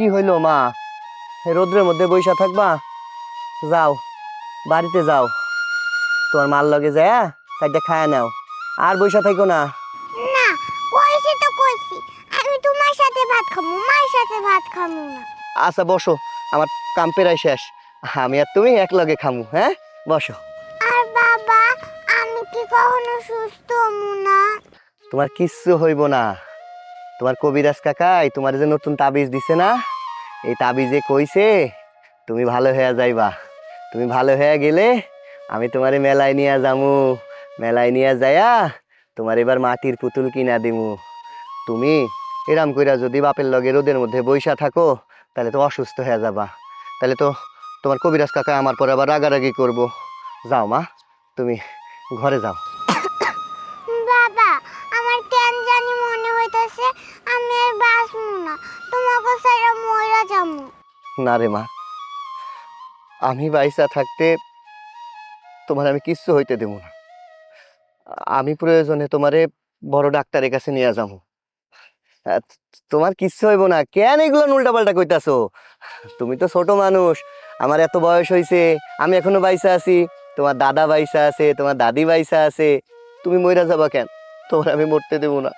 কি হইলো মা? রোদ্রের মধ্যে বইসা থাকবা? যাও বাড়িতে যাও, তোমার মার লগে যায় চারটা খায়া নাও, আর বইসা থাকো না। না, কইছি তো কইছি, আমি তোমার সাথে ভাত খাবো, মার সাথে ভাত খাবো না। আচ্ছা বসো, আমার কাম পেরাই শেষ, আমি আর তুমি এক লগে খামু। হ্যাঁ বসো। আর বাবা, আমি কি কখনো সুস্থ হবো না? তোমার কিচ্ছু হইব না। তোমার কবিরাজ কাকাই তোমার যে নতুন তাবিজ দিছে না, এই তাবিজে কইছে তুমি ভালো হয়ে যাইবা। তুমি ভালো হয়ে গেলে আমি তোমারে মেলায় নিয়ে যামু, মেলায় নিয়ে যায়া তোমার এবার মাটির পুতুল কিনা দিমু। তুমি এরাম কইরা যদি বাপের লগে রোদের মধ্যে বইসা থাকো তাহলে তো অসুস্থ হয়ে যাবা, তাহলে তো তোমার কবিরাজ কাকা আমার পরে আবার রাগারাগি করব। যাও মা, তুমি ঘরে যাও। বাবা, আমার কেন জানি মনে হইতাছে আমি আর বাঁচবো না, তোমাকে সারা মইরা যাবো। না রে মা, আমি বাইসা থাকতে তোমার আমি কিচ্ছু হইতে দেব না। আমি প্রয়োজনে তোমারে বড় ডাক্তারের কাছে নিয়ে যাবো। তোমার কিচ্ছু হইব না। কেন এগুলো উল্টা পাল্টা কইতাছো? তুমি তো ছোট মানুষ, আমার এত বয়স হইছে, আমি এখনো বাইসা আছি, তোমার দাদা বাইসা আছে, তোমার দাদি বাইসা আছে, তুমি মইরা যাবা কেন? তোমার আমি মরতে দেব না।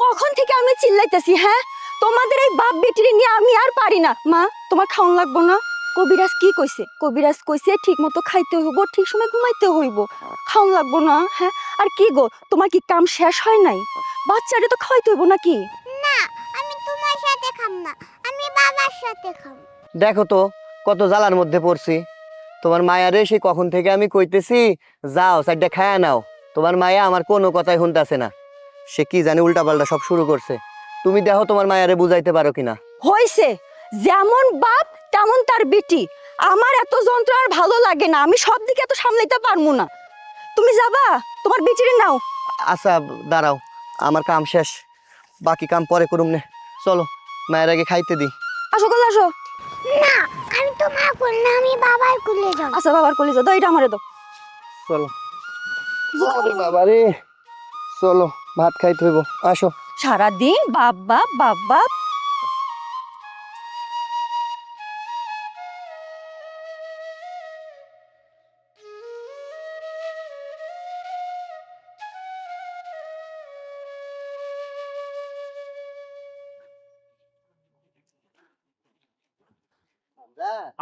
কখন থেকে আমি চিল্লাইতেছি? হ্যাঁ, তোমাদের এই বাপ বেটিরে নিয়ে আমি আর পারি না। মা, তোমার খাওন লাগবো না? কবিরাজ কি কইছে? কবিরাজ কইছে ঠিক মতো খাইতে হইব, ঠিক সময় ঘুমাইতে হইব, খাওন লাগবো না? হ্যাঁ, আর কি গো, তোমার কি কাম শেষ হয় নাই? বাচ্চারে তো খাওয়াইতে হইব নাকি? না, আমি তোমার সাথে খাম না, আমি বাবার সাথে খাবো। দেখো তো কত জ্বালার মধ্যে পড়ছি। তোমার মায়ারে সে কখন থেকে আমি কইতেছি যাও চারটা খায়া নাও, তোমার মায়া আমার কোনো কথাই শুনতেছে না। সে কি জানি উল্টা পাল্টা সব শুরু করছে। তুমি দেখো তোমার মায়ারে বুঝাইতে পারো কিনা। হইছে, যেমন বাপ তেমন তার বেটি। আমার এত যন্ত্র আর ভালো লাগে না, আমি সব দিকে এত সামলাইতে পারবো না। তুমি যাবা, তোমার বেটিরে নাও। আচ্ছা দাঁড়াও, আমার কাম শেষ, বাকি কাম পরে করুম নে। চলো মায়ের আগে খাইতে দিই। আসো কল আসো। না, আমি তোমার কোল না, আমি বাবার কোলে যাব। আচ্ছা বাবার কলি যাও, দাও এটা আমারে দাও। চলো বাবা রে, চলো ভাত খাইতে হইব, আসো। সারাদিন বাপ বাপ বাপ বাপ।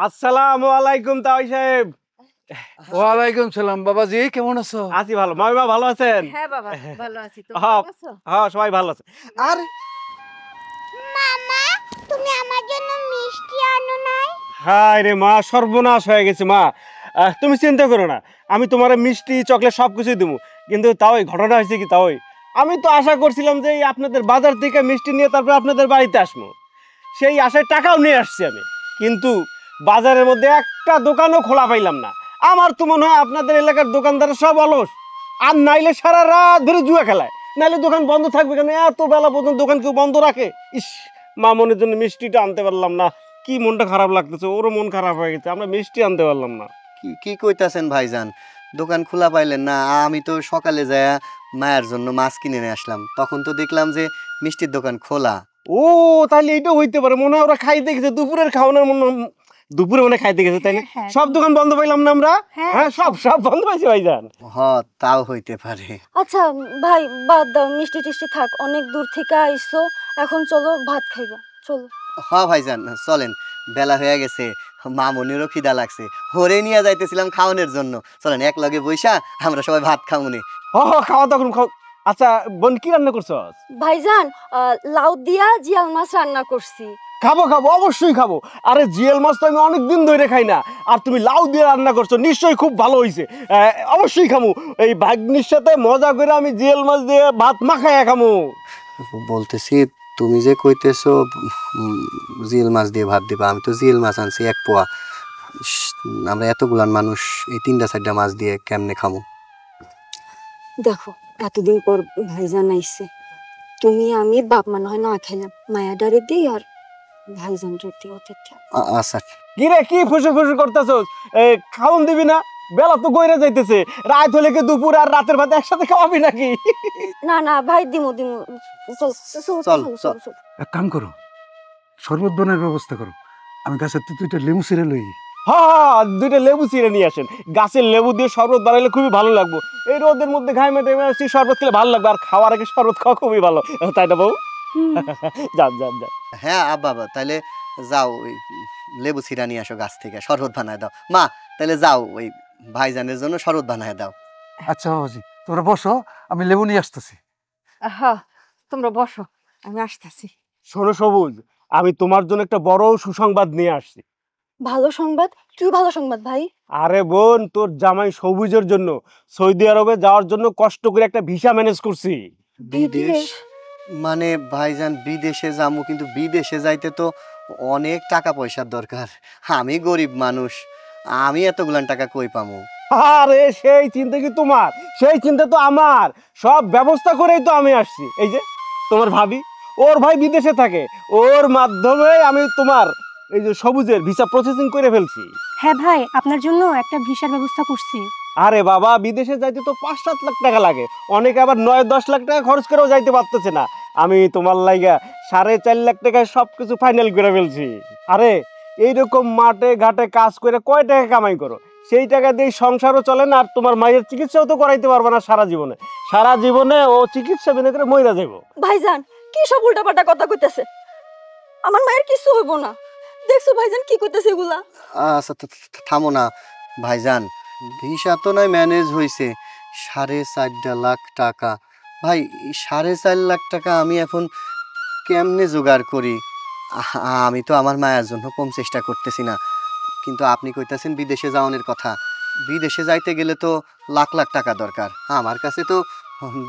আসসালামু আলাইকুম তাওই সাহেব। ওয়ালাইকুম সালাম। বাবাজি কেমন আছো? আছি ভালো। মামিমা ভালো আছেন? হ্যাঁ বাবা, ভালো আছি। তুমি হ্যাঁ, ভালো আছো? হ্যাঁ সবাই ভালো আছে। আর মামা, তুমি আমার জন্য মিষ্টি আনো নাই? হায় রে মা, সর্বনাশ হয়ে গেছে মা। তুমি চিন্তা করো না, আমি তোমার মিষ্টি চকলেট সব কিছুই দেবো। কিন্তু তাও ঘটনা হয়েছে কি, তাও আমি তো আশা করছিলাম যে এই আপনাদের বাজার থেকে মিষ্টি নিয়ে তারপর আপনাদের বাড়িতে আসবো, সেই আশায় টাকাও নিয়ে আসছি আমি। কিন্তু বাজারের মধ্যে একটা দোকানও খোলা পাইলাম না। আমার তো মনে হয় আপনাদের এলাকার দোকানদার সব অলস, আর নাইলে সারা রাত ধরে জুয়া খেলায়, নাইলে দোকান বন্ধ থাকবে কেন? এত বেলা পর্যন্ত দোকান কেউ বন্ধ রাখে? ইস, মামনের জন্য মিষ্টিটা আনতে পারলাম না, কি মনটা খারাপ লাগতেছে। ওরও মন খারাপ হয়ে গেছে, আমরা মিষ্টি আনতে পারলাম না। কি কইতাছেন ভাইজান? দোকান খোলা পাইলেন না? আমি তো সকালে যায় মায়ের জন্য মাছ কিনে নিয়ে আসলাম, তখন তো দেখলাম যে মিষ্টির দোকান খোলা। ও তাহলে এইটাও হইতে পারে, মনে হয় ওরা খাইতে গেছে দুপুরের খাওয়ানোর, দুপুরে মনে খাইতে গেছে, তাই না? সব দোকান বন্ধ পাইলাম না আমরা। হ্যাঁ সব সব বন্ধ পাইছি ভাইজান। হ, তাও হইতে পারে। আচ্ছা ভাই, বাদ দাও, মিষ্টি টিষ্টি থাক, অনেক দূর থেকে আইসো, এখন চলো ভাত খাইবা, চলো। হ ভাইজান চলেন, বেলা হয়ে গেছে, মামনিরও খিদা লাগছে, হরে নিয়ে যাইতেছিলাম খাওয়ানোর জন্য। চলেন এক লগে বইসা আমরা সবাই ভাত খামুনি। খাওয়া তখন খাও। আচ্ছা বোন, কি রান্না করছো? ভাইজান, লাউ দিয়া জিয়াল মাছ রান্না করছি। খাবো খাবো, অবশ্যই খাবো। আরে জিএল মাছ তো আমি অনেকদিন ধরে খাই না, আর তুমি লাউ দিয়ে রান্না করছো, নিশ্চয়ই খুব ভালো হয়েছে। অবশ্যই খামু, এই ভাগ্নির সাথে মজা করে আমি জিএল মাছ দিয়ে ভাত মাখাইয়া খামু। বলতেছি তুমি যে কইতেছো জিল মাছ দিয়ে ভাত দিবা, আমি তো জিল মাছ আনছি 1 পোয়া। আমরা এতগুলান মানুষ এই 3-4টা মাছ দিয়ে কেমনে খামু? দেখো, এতদিন পর ভাইজান আইছে, তুমি আমি বাপ মা নয় না খাইলাম, মায়া ডারে দিই আর ভাইজান রেতে ওতে। আচ্ছা। কি রে, কি ফুসু ফুসু করতেছো? খাওন দিবি না? বেলা তো গইরে যাইতেছে, রাত হলে কি দুপুর আর রাতের ভাত একসাথে খাওয়াবি নাকি? না না ভাই দিমু দিমু চল চল, চল। এক কাম করো, শরবত বানার ব্যবস্থা করো। আমি গাছের দুইটা লেবু ছিঁড়ে লই। হ্যাঁ, 2টা লেবু চিড়ে নিয়ে আসেন। গাছের লেবু দিয়ে শরবত বানাইলে খুবই ভালো লাগবে। এই রোদের মধ্যে ঘামে টেমে আসছি, শরবত খেলে ভালো লাগবে। আর খাওয়ার আগে শরবত খাওয়া খুবই ভালো, তাই না বউ? যান যান যান। হ্যাঁ আব্বা, তাহলে যাও ওই লেবু ছিঁড়া নিয়ে আসো গাছ থেকে, শরবত বানায় দাও। মা তাহলে যাও ওই ভাইজানের জন্য শরবত বানায় দাও। আচ্ছা বাবাজি, তোমরা বসো, আমি লেবু নিয়ে আসতেছি। হ্যাঁ, তোমরা বসো, আমি আসতেছি। শোনো সবুজ, আমি তোমার জন্য একটা বড় সুসংবাদ নিয়ে আসছি। ভালো সংবাদ? কি ভালো সংবাদ ভাই? আরে বোন, তোর জামাই সবুজের জন্য সৌদি আরবে যাওয়ার জন্য কষ্ট করে একটা ভিসা ম্যানেজ করছি। বিদেশ? মানে ভাইজান বিদেশে যাবো, কিন্তু বিদেশে যাইতে তো অনেক টাকা পয়সার দরকার। আমি গরিব মানুষ, আমি এতগুলান টাকা কই পামু? আরে সেই চিন্তা কি তোমার? সেই চিন্তা তো আমার। সব ব্যবস্থা করেই তো আমি আসছি। এই যে তোমার ভাবি, ওর ভাই বিদেশে থাকে, ওর মাধ্যমে আমি তোমার এই যে সবুজের ভিসা প্রসেসিং করে ফেলছি। হ্যাঁ ভাই, আপনার জন্য একটা ভিসার ব্যবস্থা করছি। আরে বাবা, বিদেশে যাইতে তো 5-7 লাখ টাকা লাগে, অনেকে আবার 9-10 লাখ টাকা খরচ করেও যাইতে পারতেছে না। আমি তোমার লাইগা 4.5 লাখ টাকায় সবকিছু ফাইনাল করে ফেলছি। আরে এইরকম মাঠে ঘাটে কাজ করে কয় টাকা কামাই করো, সেই টাকা দিয়ে সংসারও চলে না, আর তোমার মায়ের চিকিৎসাও তো করাইতে পারবে না সারা জীবনে। সারা জীবনে ও চিকিৎসা বিনা করে মইরা যাইব। ভাইজান কি সব উল্টাপাল্টা কথা কইতেছে? আমার মায়ের কিছু হইব না। দেখছো ভাইজান কি কইতেছে এগুলা? আচ্ছা থামো না ভাইজান, ভিসা তো নয় ম্যানেজ হয়েছে 4.5 লাখ টাকা। ভাই 4.5 লাখ টাকা আমি এখন কেমনে জোগাড় করি? আমি তো আমার মায়ের জন্য কম চেষ্টা করতেছি না, কিন্তু আপনি কইতাছেন বিদেশে যাওয়ানোর কথা। বিদেশে যাইতে গেলে তো লাখ লাখ টাকা দরকার। আমার কাছে তো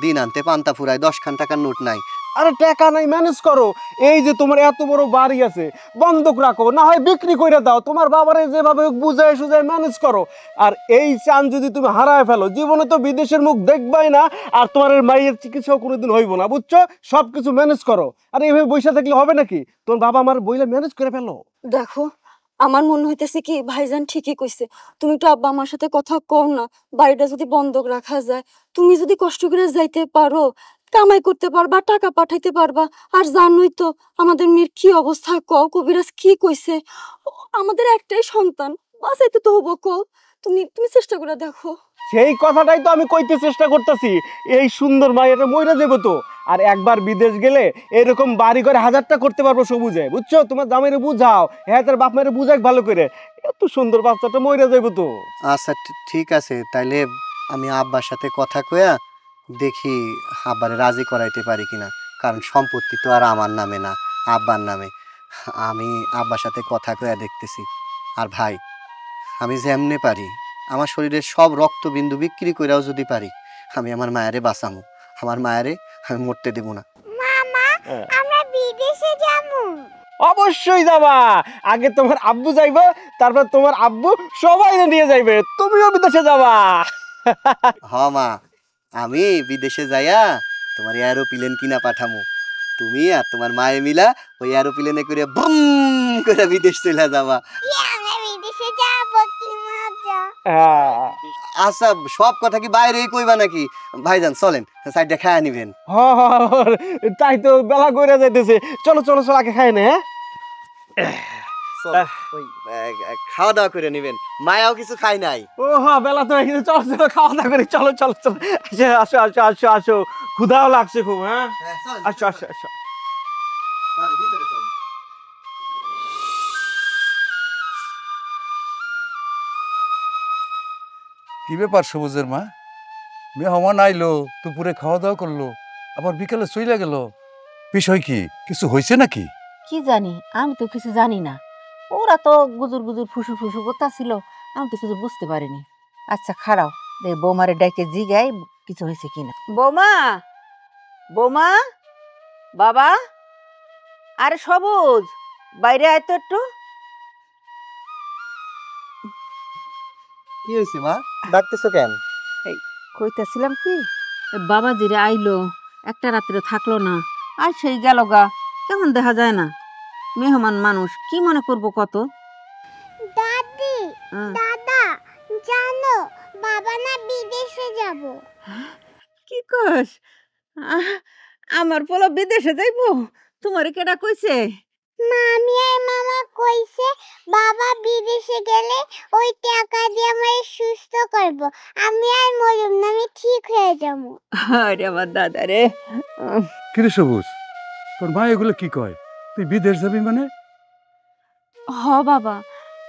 দিন আনতে পান্তা ফুরায় 10 খান টাকার নোট নাই। আরে টাকা নাই, ম্যানেজ করো। এই যে তোমার এত বড় বাড়ি আছে, বন্ধক রাখো, না হয় বিক্রি করে দাও। তোমার বাবারে যেভাবে বুঝায় সুঝায় ম্যানেজ করো। আর এই চান যদি তুমি হারায় ফেলো, জীবনে তো বিদেশের মুখ দেখবাই না, আর তোমার মায়ের চিকিৎসাও কোনোদিন হইব না, বুঝছো? সবকিছু ম্যানেজ করো। আর এইভাবে বসে থাকলে হবে নাকি? তোমার বাবা আমার বইলে ম্যানেজ করে ফেলো। দেখো, আমার মনে হইতেছে কি ভাইজান ঠিকই কইছে। তুমি তো আব্বা আমার সাথে কথা কও না, বাড়িটা যদি বন্ধক রাখা যায়, তুমি যদি কষ্ট করে যাইতে পারো, কামাই করতে পারবা, টাকা পাঠাইতে পারবা। আর জানোই তো আমাদের মেয়ের কি অবস্থা, কও কবিরাজ কি কইছে, আমাদের একটাই সন্তান, বাঁচাইতে তো হবো। কও তুমি তুমি চেষ্টা করে দেখো। সেই কথাটাই তো আমি কইতে চেষ্টা করতেছি। এই সুন্দর মায়ের মইরা দেবো তো। আর একবার বিদেশ গেলে এরকম বাড়ি করে 1000টা করতে পারবো সবুজে, বুঝছো? তোমার জামাইরে বুঝাও, হ্যাঁ তার বাপ মায়ের বুঝাক ভালো করে। এত সুন্দর বাচ্চাটা মইরা যাবো তো। আচ্ছা ঠিক আছে, তাইলে আমি আব্বার সাথে কথা কয়া দেখি আব্বারে রাজি করাইতে পারি কিনা। কারণ সম্পত্তি তো আর আমার নামে না, আব্বার নামে। আমি আব্বার সাথে কথা কয়া দেখতেছি। আর ভাই, আমি যেমনে পারি আমার শরীরের সব রক্তবিন্দু বিক্রি কইরাও যদি পারি, আমি আমার মায়েরে বাঁচামু। আমার মায়েরে আমি মরতে দেব না। মামা, আমরা বিদেশে যাবো। অবশ্যই যাবা। আগে তোমার আব্বু যাইবে, তারপর তোমার আব্বু সবাই নিয়ে যাইবে, তুমিও বিদেশে যাবা। হ মা, আমি বিদেশে যাইয়া তোমার এরোপ্লেন কিনা পাঠামু। তুমি আর তোমার মায়ে মিলা ওই এরোপ্লেনে করে বুম করে বিদেশ চলে যাবা। আমরা বিদেশে যাবো, কি মজা। হ্যাঁ, আচ্ছা, সব কথা কি বাইরেই কইবা নাকি? ভাইজান চলেন, সাইডটা খায়া নিবেন। তাই তো বেলা কইরা যাইতেছে। চলো চলো চলো, আগে খাই না। ওই খাওয়া দাওয়া করে নিবেন, মায়াও কিছু খাই নাই। ও হ্যাঁ, বেলা তো হয়ে গেছে। চলো চলো, খাওয়া দাওয়া করি। চলো চলো চলো, আসো আসো আসো আসো, ক্ষুধাও লাগছে খুব। হ্যাঁ, আসো আসো আসো। কি ব্যাপার সবুজের মা? মেহমান আইলো, দুপুরে খাওয়া দাওয়া করলো, আবার বিকেলে চইলা গেল। বিষয় কি? কিছু হয়েছে নাকি? কি জানি, আমি তো কিছু জানি না। ওরা তো গুজুর গুজুর ফুসু ফুসু করতেছিল, আমি তো কিছু বুঝতে পারিনি। আচ্ছা খারাপ, দেখ বৌমারে ডাইকে জিগাই কিছু হয়েছে কিনা। বৌমা, বৌমা, বাবা, আরে সবুজ, বাইরে আয় তো একটু। কি হয়েছে মা, ডাকতেছো কেন? কইতাছিলাম কি, বাবা জিরে আইলো, একটা রাত্রে থাকলো না, আর সেই গেল গা, কেমন দেখা যায় না? মেহমান মানুষ কি মনে করবো কত। দাদি, হ্যাঁ। দাদা, জানো জানো বাবা না বিদেশে যাব? কি কস? আমার পোলা বিদেশে যাইবো? তোমারে কেডা কইছে? মামি আর মামা কইছে বাবা বিদেশে গেলে ওই টাকা দিয়ে আমারে সুস্থ করব, আমি আর মরুম না, আমি ঠিক হয়ে যাব। আরে আমার দাদা রে। কিরে সবুজ, তোর মা এগুলো কি কয়? তুই বিদেশ যাবি মানে? হ বাবা,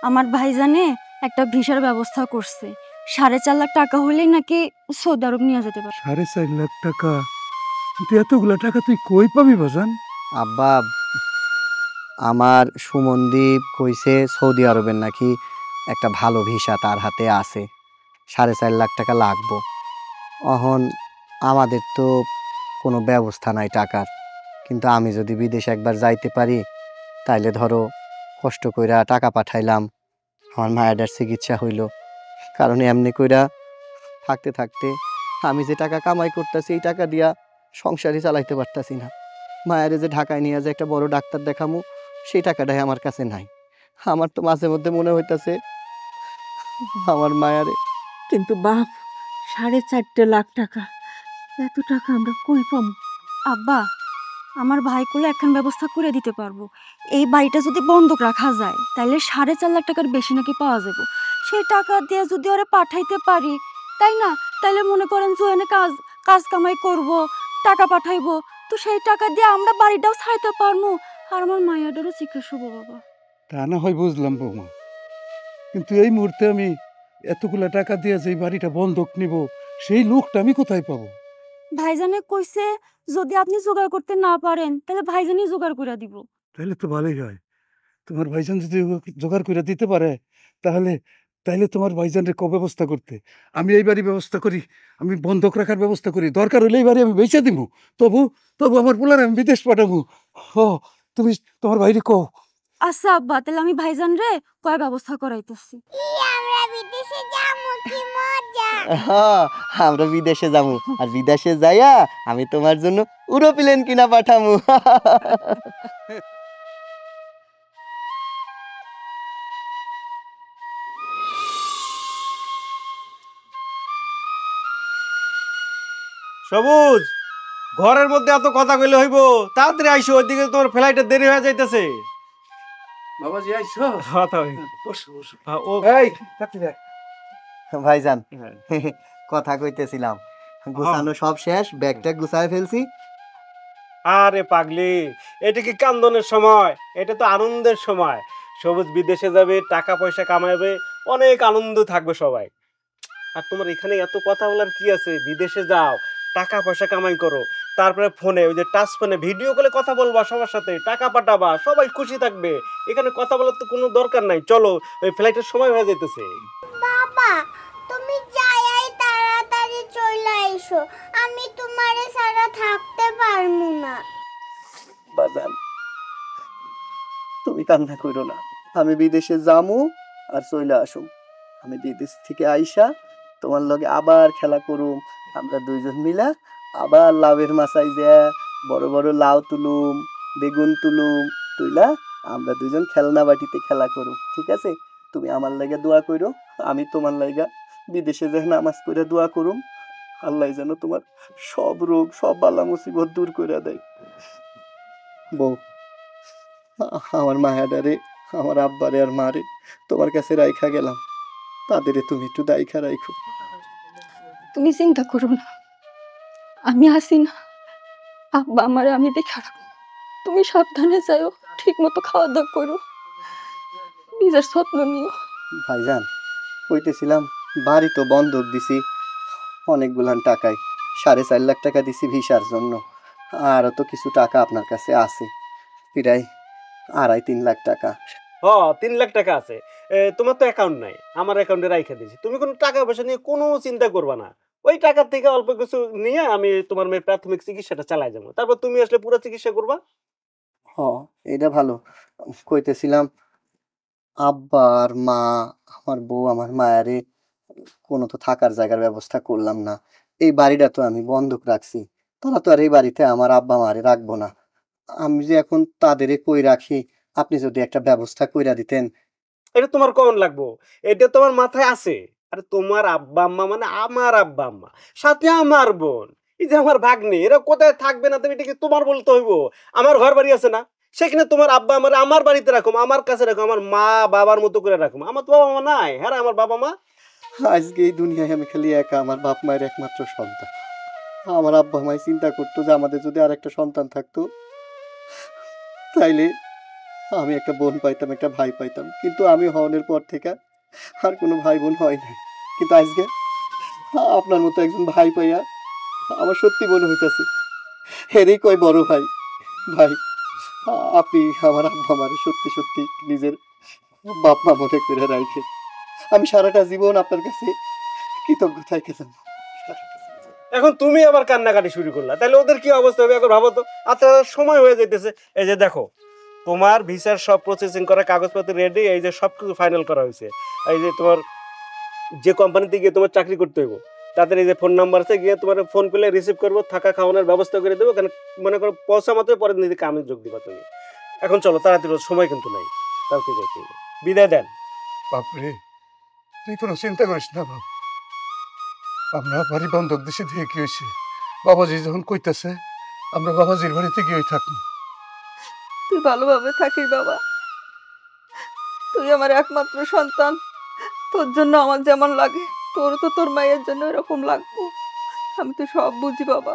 আমার ভাইজানে একটা ভিসার ব্যবস্থা করছে। 4.5 লাখ টাকা হলেই নাকি সৌদি আরব নিয়ে যেতে পারে। 4.5 লাখ টাকা? কিন্তু এতগুলা টাকা তুই কই পাবি বাজান? আব্বা, আমার সুমনদীপ কইছে সৌদি আরবের নাকি একটা ভালো ভিসা তার হাতে আছে, 4.5 লাখ টাকা লাগবো। অহন আমাদের তো কোনো ব্যবস্থা নাই টাকার, কিন্তু আমি যদি বিদেশে একবার যাইতে পারি তাইলে ধরো কষ্ট কইরা টাকা পাঠাইলাম, আমার মায়ের চিকিৎসা হইল। কারণ এমনি কইরা থাকতে থাকতে আমি যে টাকা কামাই করতেছি এই টাকা দিয়া সংসারই চালাইতে পারতাছি না। মায়ের যে ঢাকায় নিয়ে যে একটা বড় ডাক্তার দেখামু সেই টাকাটাই আমার কাছে নাই। আমার তো মাঝে মধ্যে মনে হইতাছে আমার মায়ারে। কিন্তু বাপ, 4.5 লাখ টাকা, এত টাকা আমরা কই পাবো? আব্বা, আমার ভাইকুলে একখান ব্যবস্থা করে দিতে পারবো। এই বাড়িটা যদি বন্ধক রাখা যায় তাহলে 4.5 লাখ টাকার বেশি নাকি পাওয়া যাবে। সেই টাকা দিয়ে যদি ওরা পাঠাইতে পারি, তাই না, তাহলে মনে করেন যে ওখানে কাজ কাজ কামাই করব, টাকা পাঠাইবো, তো সেই টাকা দিয়ে আমরা বাড়িটাও ছাড়তে পারবো আর আমার মায়াটারও চিকিৎসা হবো। বাবা, তা না হয় বুঝলাম বৌমা, কিন্তু এই মুহূর্তে আমি এতগুলা টাকা দিয়ে যে বাড়িটা বন্ধক নিব, সেই লোকটা আমি কোথায় পাবো? ভাইজানে কইছে যদি আপনি জোগাড় করতে না পারেন তাহলে ভাইজানই জোগাড় করে দিব। তাহলে তো ভালোই হয়। তোমার ভাইজান যদি জোগাড় করে দিতে পারে, তাহলে তাইলে তোমার ভাইজানের ব্যবস্থা করতে আমি এই বাড়ি ব্যবস্থা করি, আমি বন্ধক রাখার ব্যবস্থা করি, দরকার হলে এই বাড়ি আমি বেচে দিব। তবু তবু আমার পোলার আমি বিদেশ পাঠাবো। ও, তুমি তোমার বাইরে কও। আচ্ছা আব্বা, তাহলে আমি ভাইজান রে কয় ব্যবস্থা করাইতেছি। আমরা বিদেশে যাবো, কি মজা! হ্যাঁ, আমরা বিদেশে যাবো, আর বিদেশে যাইয়া আমি তোমার জন্য উড়োপ্লেন কিনা পাঠামু। সবুজ, ঘরের মধ্যে এত কথা কইলে হইব? তাড়াতাড়ি আইসো, ওইদিকে তোমার ফ্লাইটের দেরি হয়ে যাইতেছে। বাবাজি আইছো? বসো বসো। ও এই তাড়াতাড়ি দেখ। ভাইজান, কথা কইতেছিলাম, গুছানো সব শেষ, ব্যাগটা গুছায় ফেলছি। আরে পাগলি, এটা কি কান্দনের সময়? এটা তো আনন্দের সময়। সবুজ বিদেশে যাবে, টাকা পয়সা কামাবে, অনেক আনন্দ থাকবে সবাই। আর তোমার এখানে এত কথা বলার কি আছে? বিদেশে যাও, টাকা পয়সা কামাই করো, তারপরে ফোনে ওই যে টাচ ফোনে ভিডিও কলে কথা বলবা, সবার সাথে টাকা পাঠাবা, সবাই খুশি থাকবে। এখানে কথা বলার তো কোনো দরকার নাই। চলো, ওই ফ্লাইটের সময় হয়ে যাইতেছে। বাবা, তুমি যাই তাড়াতাড়ি চলে আইসো, আমি তোমারে ছাড়া থাকতে পারবো না। বাজান, তুমি কান্না করো না, আমি বিদেশে যামু আর চলে আসুম। আমি বিদেশ থেকে আইসা তোমার লগে আবার খেলা করুম, আমরা দুইজন মিলা আবার লাউয়ের মাছাই যা বড় বড় লাউ তুলুম, বেগুন তুলুম, তুইলা আমরা দুজন খেলনা বাটিতে খেলা করুম। ঠিক আছে? তুমি আমার লাগা দোয়া করো, আমি তোমার লাগা বিদেশে যে নামাজ পড়ে দোয়া করুম, আল্লাহ যেন তোমার সব রোগ সব বালা মুসিবত দূর করে দেয়। বউ, আমার মায়াডারে, আমার আব্বারে আর মারে তোমার কাছে রাইখা গেলাম, তাদের তুমি একটু দায়িখা রাখো। তুমি চিন্তা করো না, আমি আছি না। আব্বা আমারে আমি দেখা রাখবো। তুমি সাবধানে যাও, ঠিক মতো খাওয়া দাওয়া করো, নিজের যত্ন নিও। ভাইজান, কইতেছিলাম বাড়ি তো বন্ধক দিছি অনেকগুলান টাকায়, 4.5 লাখ টাকা দিছি ভিসার জন্য, আরও তো কিছু টাকা আপনার কাছে আছে, প্রায় 2.5-3 লাখ টাকা। 3 লাখ টাকা আছে। তোমার তো অ্যাকাউন্ট নাই, আমার অ্যাকাউন্টে রাইখা দিয়েছি। তুমি কোনো টাকা পয়সা নিয়ে কোনো চিন্তা করবা না। ওই টাকার থেকে অল্প কিছু নিয়ে আমি তোমার মেয়ের প্রাথমিক চিকিৎসাটা চালাই যাবো, তারপর তুমি আসলে পুরো চিকিৎসা করবা। এটা ভালো। কইতেছিলাম আব্বা আর মা, আমার বউ, আমার মায়ারে কোনো তো থাকার জায়গার ব্যবস্থা করলাম না। এই বাড়িটা তো আমি বন্ধক রাখছি, তারা তো আর এই বাড়িতে আমার আব্বা মারে রাখবো না। আমি যে এখন তাদেরে কই রাখি, আপনি যদি একটা ব্যবস্থা কইরা দিতেন। এটা তোমার কেমন লাগবো? এটা তোমার মাথায় আছে? আরে তোমার আব্বা আম্মা মানে আমার আব্বা আম্মা, সাথে আমার বোন, এই যে আমার ভাগ্নে, এরা কোথায় থাকবে না তুমি এটা কি তোমার বলতে হইব? আমার ঘর বাড়ি আছে না, সেখানে তোমার আব্বা আমার আমার বাড়িতে রাখো, আমার কাছে রাখো, আমার মা বাবার মতো করে রাখো। আমার তো বাবা মা নাই, হ্যাঁ আমার বাবা মা। আজকে এই দুনিয়ায় আমি খালি একা, আমার বাপ মায়ের একমাত্র সন্তান। আমার আব্বা মায় চিন্তা করতো যে আমাদের যদি আর একটা সন্তান থাকতো তাইলে আমি একটা বোন পাইতাম, একটা ভাই পাইতাম, কিন্তু আমি হওয়ার পর থেকে আর কোনো ভাই বোন হয় নাই। কিন্তু আজকে আপনার মতো একজন ভাই পাইয়া আমার সত্যি মনে হইতাছে হেরেই কয় বড় ভাই। ভাই, আপনি আমার আব্বা মারে সত্যি সত্যি নিজের বাপ মা মনে করে রাখেন। আমি সারাটা জীবন আপনার কাছে কৃতজ্ঞ থাকি। এখন তুমি আবার কান্নাকাটি শুরু করলা, তাহলে ওদের কি অবস্থা হবে এখন ভাবো তো। আচ্ছা সময় হয়ে যাইতেছে, এই যে দেখো তোমার ভিসার সব প্রসেসিং করা কাগজপত্র রেডি, এই যে সব কিছু ফাইনাল করা হয়েছে। এই যে তোমার যে কোম্পানিতে গিয়ে তোমার চাকরি করতে হইব, তাদের এই যে ফোন নাম্বার আছে, গিয়ে তোমার ফোন করলে রিসিভ করবো, থাকা খাওয়ানোর ব্যবস্থা করে দেবো। কারণ মনে করো পয়সা মাত্র পরে নিজে কামে যোগ দিবা তুমি। এখন চলো তাড়াতাড়ি, সময় কিন্তু নাই, তাও ঠিক আছে, বিদায় দেন। বাপরে, তুই কোনো চিন্তা করিস না বাপ। আমরা বাড়ি বন্ধক দেশে দিয়ে কি হয়েছে, বাবাজি যখন কইতেছে আমরা বাবাজির বাড়িতে গিয়ে থাকবো। তুই ভালোভাবে থাকিস বাবা, তুই আমার একমাত্র সন্তান। তোর জন্য আমার যেমন লাগে তোর তো তোর মায়ের জন্য এরকম লাগবো। আমি তো সব বুঝি বাবা,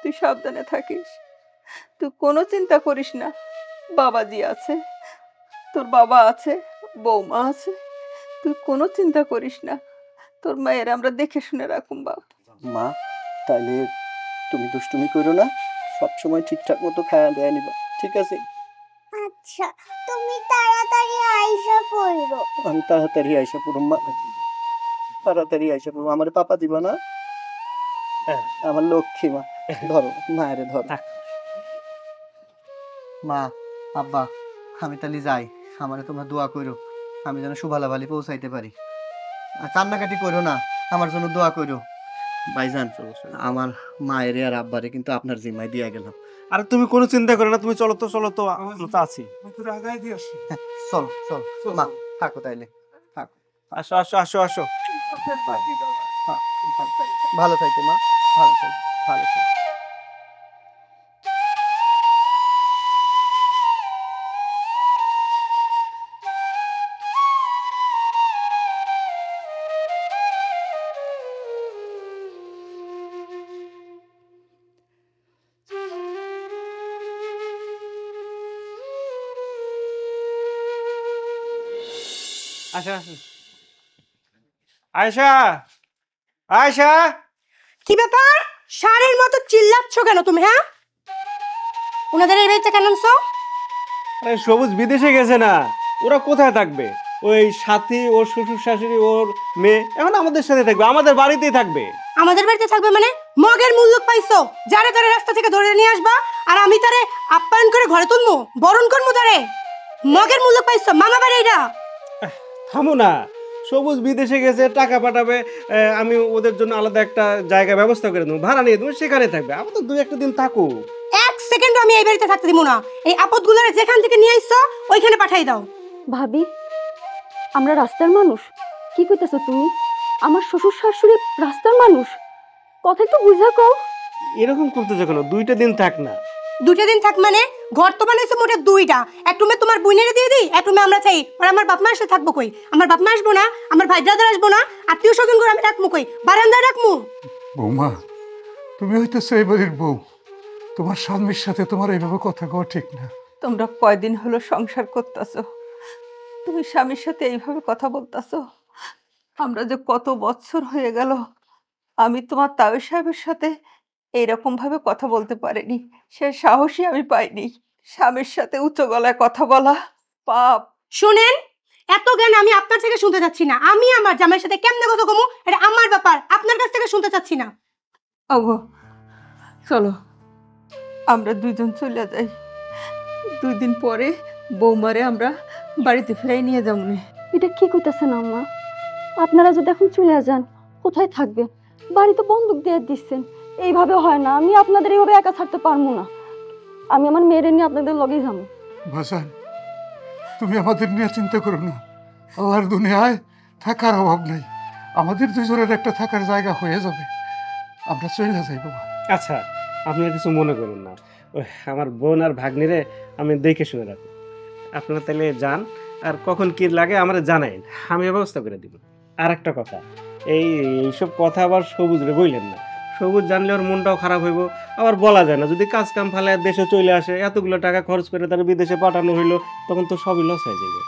তুই সাবধানে থাকিস, তুই কোনো চিন্তা করিস না। বাবাজি আছে, তোর বাবা আছে, বৌমা আছে, তুই কোনো চিন্তা করিস না। তোর মায়ের আমরা দেখে শুনে রাখুম বাপ। মা, তাইলে তুমি দুষ্টুমি করো না, সবসময় ঠিকঠাক মতো খাওয়া দেয়া নিবা, ঠিক আছে? আচ্ছা, তুমি তাড়াতাড়ি আইসা পড়ো। আমি তাড়াতাড়ি আইসা পড়ুম মা, তাড়াতাড়ি আইসা পড়ুম। আমার পাপা দিবা না? হ্যাঁ। আমার লক্ষ্মী মা, ধরো মায়েরে ধরো। মা, আব্বা, আমি তাহলে যাই, আমারে তোমরা দোয়া করো, আমি যেন সুভালাভালি পৌঁছাইতে পারি। আর কান্নাকাটি করো না, আমার জন্য দোয়া করো। ভাইজান, আমার মায়ের আর আব্বারে কিন্তু আপনার জিম্মায় দিয়া গেলাম। আরে তুমি কোনো চিন্তা করো না, তুমি চলো তো, চলো তো, আমরা তো আছি। আগাই দিয়ে আসি। চলো চলো মা, থাকো তাইলে, থাকো। আসো আসো আসো আসো। ভালো থাকো মা, ভালো থাকো, ভালো থাকো। আসো আসো। আয়শা, আয়শা। কি ব্যাপার? ষাঁড়ের মতো চিল্লাচ্ছ কেন তুমি? হ্যাঁ, ওনাদের এই বাড়িতে কেন আনছো? আরে সবুজ বিদেশে গেছে না, ওরা কোথায় থাকবে? ওই সাথী, ওর শ্বশুর শাশুড়ি, ওর মেয়ে এখন আমাদের সাথে থাকবে, আমাদের বাড়িতেই থাকবে। আমাদের বাড়িতে থাকবে মানে? মগের মূল্য পাইছো, যারে যারে রাস্তা থেকে ধরে নিয়ে আসবা আর আমি তারে আপ্যায়ন করে ঘরে তুলবো, বরণ করবো তারে। মগের মূল্য পাইছো, মামা বাড়ি এটা। থামো না, সবুজ বিদেশে গেছে, টাকা পাঠাবে, আমি ওদের জন্য আলাদা একটা জায়গা ব্যবস্থা করে দেবো, ভাড়া নিয়ে দেবো, সেখানে থাকবে। আমার তো 2-1 দিন থাকুক। এক সেকেন্ডও আমি এই বাড়িতে থাকতে দিব না। এই আপদগুলোরে যেখান থেকে নিয়ে আইছো ওইখানে পাঠাই দাও। ভাবি, আমরা রাস্তার মানুষ? কি কইতেছো তুমি? আমার শ্বশুর শাশুড়ি রাস্তার মানুষ? কথা একটু বুঝা কও। এরকম করতেছে কেন? 2টা দিন থাক না। 2টা দিন থাক মানে? ঘর তো বানাইছো মোটে 2টা, এক রুমে তোমার বোনেরে দিয়ে দিই, এক রুমে আমরা চাই। আর আমার বাপ মা এসে থাকবো কই? আমার বাপ মা আসবো না, আমার ভাই ব্রাদার আসবো না, আত্মীয় স্বজন করে আমি রাখবো কই? বারান্দায় রাখবো। বৌমা, তুমি হইতেছো এই বাড়ির বউ, তোমার স্বামীর সাথে তোমার এইভাবে কথা কওয়া ঠিক না। তোমরা কয়দিন হলো সংসার করতেছো, তুমি স্বামীর সাথে এইভাবে কথা বলতেছো? আমরা যে কত বছর হয়ে গেল, আমি তোমার তাওই সাহেবের সাথে এইরকম ভাবে কথা বলতে পারিনি, সে সাহসী আমি পাইনি। স্বামীর সাথে উচ্চ গলায় কথা বলা পাপ। শুনেন, এত জ্ঞান আমি আপনার থেকে শুনতে চাচ্ছি না। আমি আমার জামাইয়ের সাথে কেমনে কথা কমু এটা আমার ব্যাপার, আপনার কাছ থেকে শুনতে চাচ্ছি না। ওগো চলো, আমরা 2জন চলে যাই। 2 দিন পরে বৌমারে আমরা বাড়িতে ফিরাই নিয়ে যাবো। এটা কি কইতাছেন আম্মা? আপনারা যদি এখন চলে যান কোথায় থাকবে? বাড়ি তো বন্ধক দিয়ে দিচ্ছেন, এইভাবে হয় না। আমি আপনাদের এইভাবে একা থাকতে পারবো না, আমি আমার মেয়েরে নিয়ে আপনাদের লগেই যাবো। ভাসান, তুমি আমাদের নিয়ে চিন্তা করো না, আল্লাহর দুনিয়ায় থাকার অভাব নাই। আমাদের দুজনের একটা থাকার জায়গা হয়ে যাবে, আমরা চলে যাই বাবা। আচ্ছা, আপনি আর কিছু মনে করুন না, ওই আমার বোন আর ভাগ্নিরে আমি দেখে শুনে রাখবো। আপনারা তাহলে যান, আর কখন কি লাগে আমার জানাইন, আমি ব্যবস্থা করে দিব। আর একটা কথা, এইসব কথা আবার সবুজরে বললেন না। সবুজ জানলে ওর মনটাও খারাপ হইব, আবার বলা যায় না। যদি কাজ কাম ফেলে দেশে চলে আসে, এতগুলো টাকা খরচ করে তার বিদেশে পাঠানো হইলো, তখন তো সবই লস হয়ে যাবে।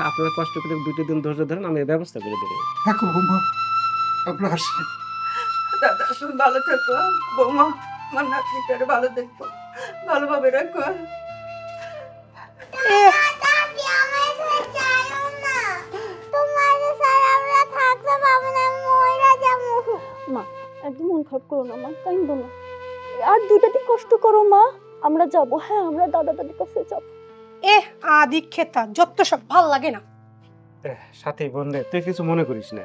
আপনারা কষ্ট করে 2টি দিন ধৈর্য ধরেন, আমি ব্যবস্থা করে দেবো। থাকো বৌমা, আমরা আসি। দাদা তুমি ভালো থাকো, বৌমা আমার নাতনিটারে ভালো দেখো, ভালোভাবে রাখো। দাদি আমার সাথে যাইও না, তোমার সারা আমরা থাকতে পাবো না, আমি মইরা যাবো। মা একদম মন খারাপ করো না মা, কাইন্দ না, আর 2টা দিন কষ্ট করো মা, আমরা যাব। হ্যাঁ আমরা দাদা দাদির কাছে যাব। আদি খেতা যত সব ভাল লাগে না। সাথে বোন রে, তুই কিছু মনে করিস না,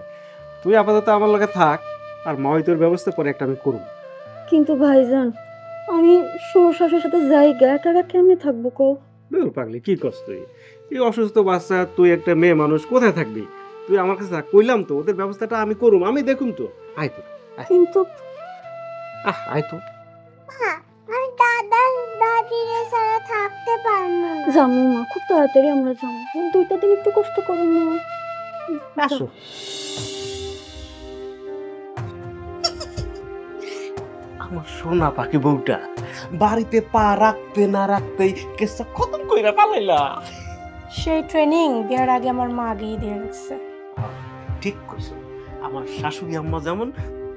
তুই আপাতত আমার লগে থাক, আর মাই তোর ব্যবস্থা করে একটা আমি করব। কিন্তু ভাইজান আমি শ্বশুর শাশুড়ির সাথে যাই, টাকা কেমনে থাকবো কও? দূর পাগলি, কি করছ তুই? এই অসুস্থ বাচ্চা, তুই একটা মেয়ে মানুষ, কোথায় থাকবি? তুই আমার কাছে থাক, কইলাম তো, ওদের ব্যবস্থাটা আমি করুম, আমি দেখুম তো। আয় তো, কিন্তু আয় তো। আমি দাদা দাদির সাথে থাকতে পারবো না। যাবো মা, খুব তাড়াতাড়ি আমরা যাবো, 2টা দিন একটু কষ্ট করো না। আসো। আমার সোনা পাখি বউটা বাড়িতে পা রাখতে না রাখতেই কেসটা খতম কইরা পালাইলা। সেই ট্রেনিং দেওয়ার আগে আমার মা আগেই দিয়ে রাখছে। ঠিক কইছো, আমার শাশুড়ি আম্মা যেমন,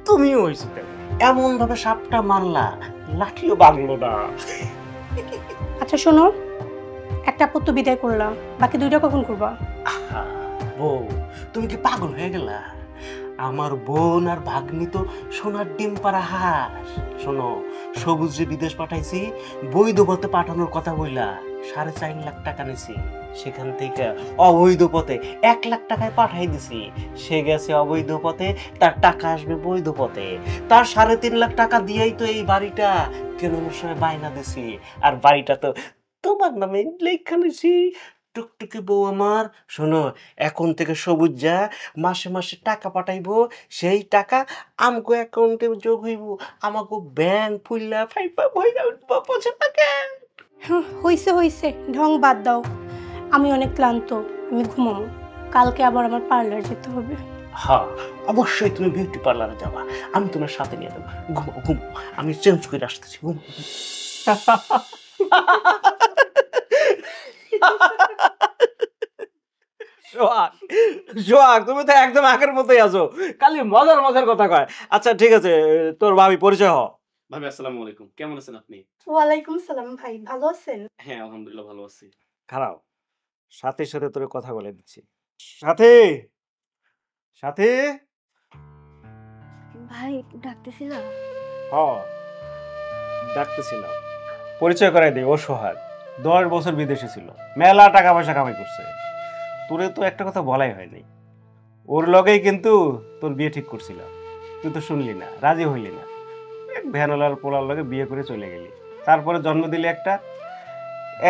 তুমিও হইছো তেমন। এমন ভাবে সাপটা মারলা, লাঠিও বাগলো না। আচ্ছা শোনো, একটা পুত্র বিদায় করলাম, বাকি 2টা কখন করবা? আহা, বউ তুমি কি পাগল হয়ে গেলা? আমার বোন আর ভাগ্নি তো সোনার ডিম পাড়া হাঁস। শোনো, সবুজ যে বিদেশ পাঠাইছি, বৈধ পথে পাঠানোর কথা বইলা 4.5 লাখ টাকা নিছি, সেখান থেকে অবৈধ পথে 1 লাখ টাকায় পাঠাই দিছি। সে গেছে অবৈধ পথে, তার টাকা আসবে বৈধ পথে। তার 3.5 লাখ টাকা দিয়েই তো এই বাড়িটা কেনার সময় বায়না দিছি, আর বাড়িটা তো তোমার নামে লেখা নিছি। টুকটুকি বউ আমার, শোনো, এখন থেকে সবুজ যা মাসে মাসে টাকা পাঠাইবো, সেই টাকা আমগো অ্যাকাউন্টে যোগ হইব, আমাগো ব্যাংক ফুল্লা ফাইপা ভইরা উঠবো, পৌঁছে থাকে। হইছে হইছে, ঢং বাদ দাও। আমি অনেক ক্লান্ত, আমি ঘুমাবো। কালকে আবার আমার পার্লার যেতে হবে। হ্যাঁ, অবশ্যই তুমি বিউটি পার্লারে যাবা, আমি তোমার সাথে নিয়ে যাবো। ঘুমাও ঘুমাও, আমি চেঞ্জ করে আসতেছি, ঘুমাও। সোহাগ, সোহাগ, তুমি তো একদম আগের মতোই আছো, খালি মজার মজার কথা কয়। আচ্ছা ঠিক আছে, তোর ভাবি পরিচয় হ। ভাবি আসসালামু আলাইকুম, কেমন আছেন আপনি? ওয়ালাইকুম সালাম ভাই, ভালো আছেন? হ্যাঁ আলহামদুলিল্লাহ ভালো আছি। খারাপ, সাথে সাথে তোর কথা বলে দিচ্ছি। সাথে সাথে ভাই ডাকতেছিল? হ, ডাকতেছিলাম। পরিচয় করাই দে, ও সোহাগ 10 বছর বিদেশে ছিল, মেলা টাকা পয়সা কামাই করছে। তোরে তো একটা কথা বলাই হয় নাই, ওর লগেই কিন্তু তোর বিয়ে ঠিক করছিলাম, তুই তো শুনলি না, রাজি হইলি না। এক ভ্যানলার পোলার লগে বিয়ে করে চলে গেলি, তারপরে জন্ম দিলি একটা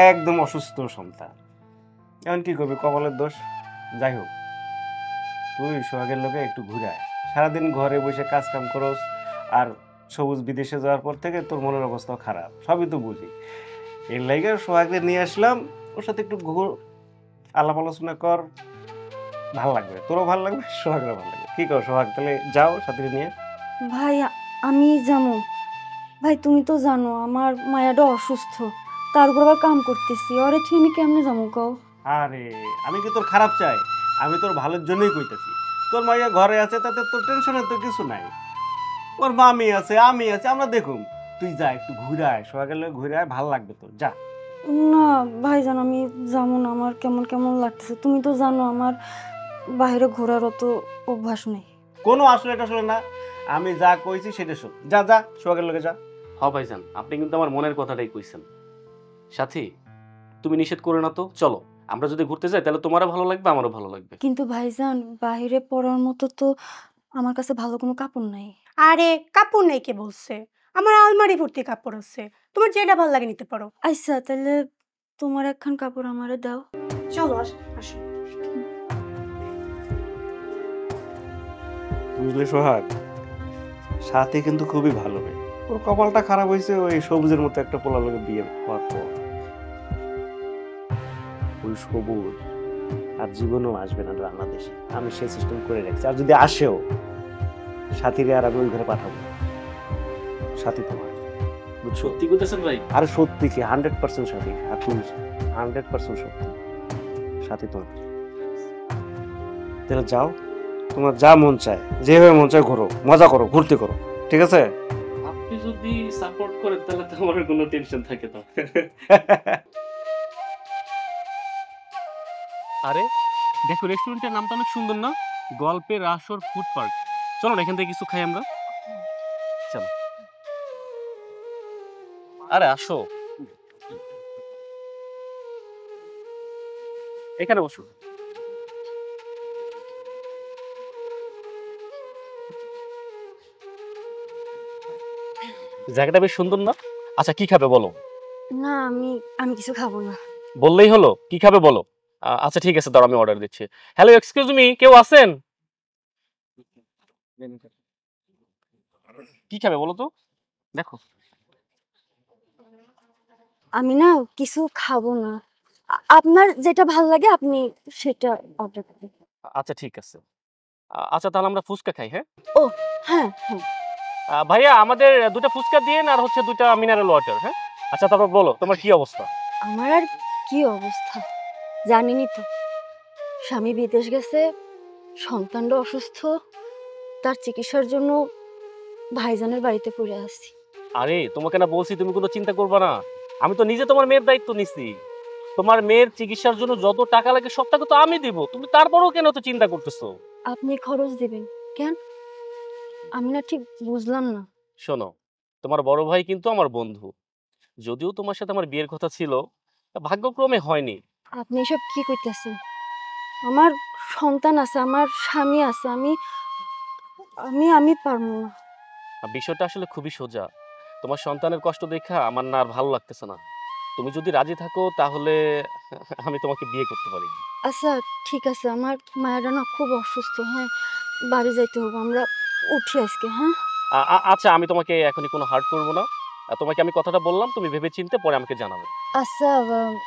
একদম অসুস্থ সন্তান। এখন কি করবি, কপালের দোষ। যাই হোক, তুই সোহাগের লোকে একটু ঘুরায়, সারাদিন ঘরে বসে কাজ কাম করস, আর সবুজ বিদেশে যাওয়ার পর থেকে তোর মনের অবস্থাও খারাপ, সবই তো বুঝি। এর লাইগে সোহাগকে নিয়ে আসলাম, ওর সাথে একটু আলাপ আলোচনা কর, ভাল লাগবে, তোরও ভাল লাগবে, সোহাগেরও ভাল লাগবে। কি কর সোহাগ, তাহলে যাও সাথে নিয়ে। ভাই আমি যাবো। ভাই তুমি তো জানো আমার মায়াটা অসুস্থ, তার উপর আবার কাম করতেছি, ওরে ঠিক আমি কেমনে যাবো কও? আরে আমি কি তোর খারাপ চাই? আমি তোর ভালোর জন্যই কইতেছি। তোর মাইয়া ঘরে আছে, তাতে তোর টেনশনের তো কিছু নাই। ওর মামি আছে, আমি আছে, আমরা দেখুন। তুই যা, একটু ঘুরায়, সোহাগের লোক ঘুরায়, ভাল লাগবে তোর, যা। না ভাইজান আমি যাবো না, আমার কেমন কেমন লাগতেছে। তুমি তো জানো আমার বাইরে ঘোরার অত অভ্যাস নেই। কোনো আসলে টাসলে না, আমি যা কইছি সেটা শোন। যা যা, সোহাগের লোকে যা। হ ভাইজান, আপনি কিন্তু আমার মনের কথাটাই কইছেন। সাথী, তুমি নিষেধ করে না তো, চলো আমরা যদি ঘুরতে যাই তাহলে তোমারও ভালো লাগবে, আমারও ভালো লাগবে। কিন্তু ভাইজান বাইরে পরার মতো তো আমার কাছে ভালো কোনো কাপড় নাই। আরে কাপড় নেই কে বলছে? আমার আলমারি ভর্তি কাপড় আছে, তোমার যেটা ভালো লাগে নিতে পারো। আচ্ছা তাহলে তোমার একখান কাপড় আমারে দাও। চলো আসো। বুঝলে সোহাগ, সাথী কিন্তু খুবই ভালো মেয়ে। ওর কপালটা খারাপ হয়েছে ওই সবুজের মতো একটা পোলার লোকের বিয়ে হওয়ার পর। ওই সবুজ আর জীবনেও আসবে না বাংলাদেশে, আমি সেই সিস্টেম করে রাখছি। আর যদি আসেও, সাথীরে আর আমি ওই ঘরে পাঠাবো। সাথী তোমার, বুঝছো? সত্যি বলতেছেন ভাই? আরে সত্যি কি, 100% সাথী। আর তুমি 100% সত্যি, সাথী তোমার। তাহলে যাও, তোমার যা মন চায়, যেভাবে মন চায় ঘোরো, মজা করো, ঘুরতে করো, ঠিক আছে? আপনি যদি সাপোর্ট করেন তাহলে তো আমার কোনো টেনশন থাকে না। আরে দেখো, রেস্টুরেন্টের নামটা অনেক সুন্দর না? গল্পের আসর ফুড পার্ক। চলো না এখান থেকে কিছু খাই আমরা। চলো। আরে আসো, এখানে বসো। জায়গাটা বেশ সুন্দর না? আচ্ছা কি খাবে বলো? না, আমি কিছু খাবো না। বললেই হলো, কি খাবে বলো? আচ্ছা ঠিক আছে, দাঁড়াও আমি অর্ডার দিচ্ছি। হ্যালো, এক্সকিউজ মি, কেউ আছেন? কি খাবে বলো তো? দেখো। আমি না কিছু খাবো না। আপনার যেটা ভালো লাগে আপনি সেটা অর্ডার করুন। আচ্ছা ঠিক আছে। আচ্ছা তাহলে আমরা ফুচকা খাই, হ্যাঁ? ও হ্যাঁ হ্যাঁ। ভাইয়া আমাদের 2টা ফুচকা দিন আর হচ্ছে 2টা মিনারেল ওয়াটার, হ্যাঁ? আচ্ছা তারপর বলো তোমার কি অবস্থা? আমার আর কি অবস্থা জানেনই তো, স্বামী বিদেশ গেছে, সন্তানটা অসুস্থ, তার চিকিৎসার জন্য ভাইজানের বাড়িতে পড়ে আছি। আরে তোমাকে না বলছি তুমি কোনো চিন্তা করবে না, আমি তো নিজে তোমার মেয়ের দায়িত্ব নিছি। তোমার মেয়ের চিকিৎসার জন্য যত টাকা লাগে সব টাকা তো আমি দিব, তুমি তারপরেও কেন তো চিন্তা করতেছো? আপনি খরচ দিবেন কেন? আমি না ঠিক বুঝলাম না। শোনো, তোমার বড় ভাই কিন্তু আমার বন্ধু, যদিও তোমার সাথে আমার বিয়ের কথা ছিল, ভাগ্যক্রমে হয়নি। আপনি এসব কি করতেছেন? আমার সন্তান আছে, আমার স্বামী আছে, আমি আমি আমি পারবো না। বিষয়টা আসলে খুবই সোজা। তোমার সন্তানের কষ্ট দেখা আমার না আর ভালো লাগতেছে না। তুমি যদি রাজি থাকো তাহলে আমি তোমাকে বিয়ে করতে পারি। আচ্ছা ঠিক আছে, আমার মায়েরা না খুব অসুস্থ, হ্যাঁ বাড়ি যাইতে হবে, আমরা উঠি আজকে। হ্যাঁ আচ্ছা আমি তোমাকে এখনই কোনো হার্ট করবো না। তোমাকে আমি কথাটা বললাম, তুমি ভেবে চিন্তে পরে আমাকে জানাবে। আচ্ছা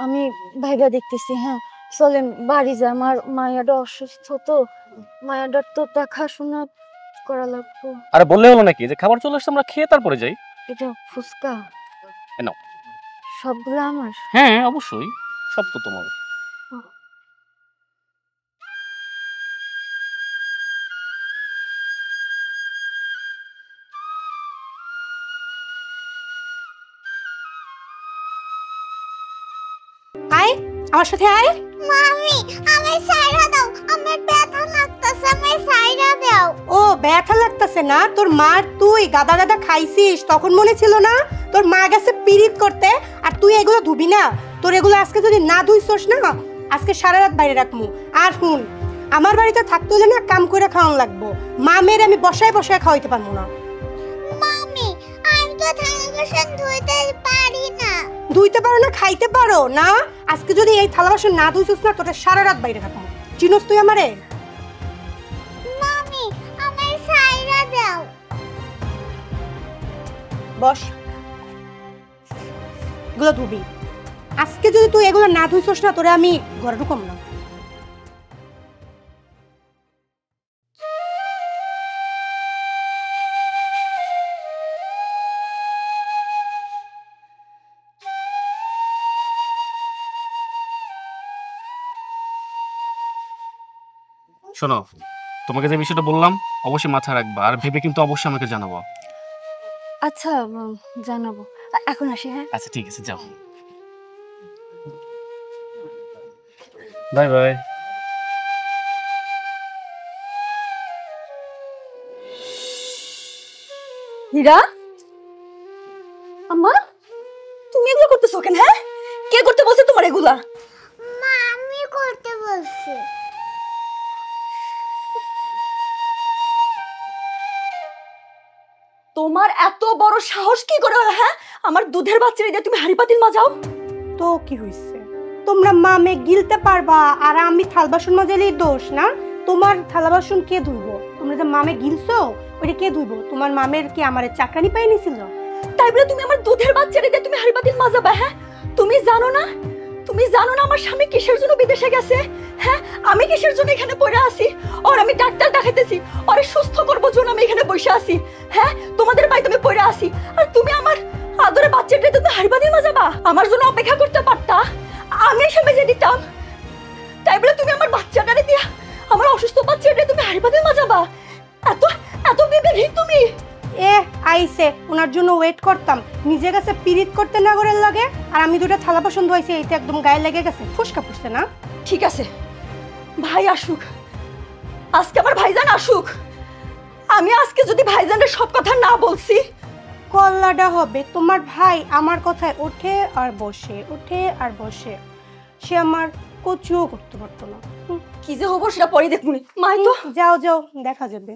আমি ভাইবা দেখতেছি। হ্যাঁ চলেন বাড়ি যা, আমার মায়াটা অসুস্থ তো, মায়াটার তো দেখাশোনা করা লাগবে। আরে বললে হলো নাকি যে খাবার চলে আসছে, আমরা খেয়ে তারপরে যাই। এটা ফুচকা নাও। সবগুলো আমার? হ্যাঁ অবশ্যই, সব তো তোমার। আয় আমার সাথে আয়। মামি আমার সাইরা দাও, আমার ব্যথা লাগতেছে, আমার সাইরা দাও। ও ব্যথা লাগতেছে না? তোর মার তুই গাদা গাদা খাইছিস, তখন মনে ছিল না তোর মা গেছে পিরিত করতে, আর তুই এগুলো ধুবি না? তোর এগুলো আজকে যদি না ধুইছস না, আজকে সারা রাত বাইরে রাখমু। আর হুন, আমার বাড়িতে থাকতে হলে না কাম করে খাওয়ান লাগবো, মা মেয়ের আমি বসায় বসায় খাওয়াইতে পারবো না। মামি আমি তো থালা বাসন ধুইতে পারি না। ধুইতে পারো না, খাইতে পারো না? আজকে যদি এই থালা বাসন না ধুইছস না, তোরা সারা রাত বাইরে রাখবো। চিনোস তুই আমারে? মামি আমার সাইরা দাও। বস, এগুলো ধুবি। আজকে যদি তুই এগুলো না ধুইছস না, তোরে আমি ঘরে ঢুকাম না। শোনো, তোমাকে যে বিষয়টা বললাম অবশ্যই মাথায় রাখবা, আর ভেবে কিন্তু অবশ্যই আমাকে জানাবো। আচ্ছা জানাবো, এখন আসি। হ্যাঁ আচ্ছা ঠিক আছে, যাও। Bye bye. হীরা, আম্মা তুমি এগুলো করতেছো কেন? হ্যাঁ কে করতে বলছে তোমার এগুলা? মা আমি করতে বলছি। তোমার এত বড় সাহস কি করে হয়? হ্যাঁ আমার দুধের বাচ্চারে দিয়ে তুমি হাড়ি পাতিল মাজাও? তো কি হইছে? তোমরা মা মেয়ে গিলতে পারবা, আর আমি থাল বাসন মাজালেই দোষ না? তোমার থালা বাসন কে ধুইবো? তোমরা যে মামে গিলছো ওইটা কে ধুইব? তোমার মামের কি আমার চাকরানি পাই নিছিল? তাই বলে তুমি আমার দুধের বাচ্চারে দিয়ে তুমি হাড়িপাতিল মাজাবা? হ্যাঁ, তুমি জানো না, তুমি জানো না আমার স্বামী কিসের জন্য বিদেশে গেছে? হ্যাঁ, আমি কিসের জন্য এখানে পড়ে আছি? ওর আমি ডাক্তার দেখাইতেছি, ওরে সুস্থ করবো জন্য আমি এখানে বসে আছি। হ্যাঁ, তোমাদের বাড়িতে আমি পড়ে আছি, আর তুমি আমার আদরে বাচ্চাটা তুমি হাড়িপাতিল মাজাবা? আমার জন্য অপেক্ষা করতে পারতা, আমি এসে বেজে দিতাম। তাই বলে তুমি আমার বাচ্চাটারে দিয়া আমার অসুস্থ বাচ্চাটা তুমি হাড়িপাতিল মাজাবা? এত এত বিবেকহীন তুমি। আইসে ওনার জন্য ওয়েট করতাম, নিজের কাছে পিরিত করতে না করে লাগে, আর আমি দুটো থালা বাসন ধোয়াইছি, এইটা একদম গায়ে লেগে গেছে, ফুসকা পড়ছে না? ঠিক আছে, ভাই আসুক, আজকে আমার ভাইজান আসুক। আমি আজকে যদি ভাইজানের সব কথা না বলছি, কল্লাটা হবে। তোমার ভাই আমার কথায় ওঠে আর বসে, ওঠে আর বসে, সে আমার কচুও করতে পারতো না। কি যে হবো সেটা পরে দেখুনি। মাই তো যাও যাও, দেখা যাবে।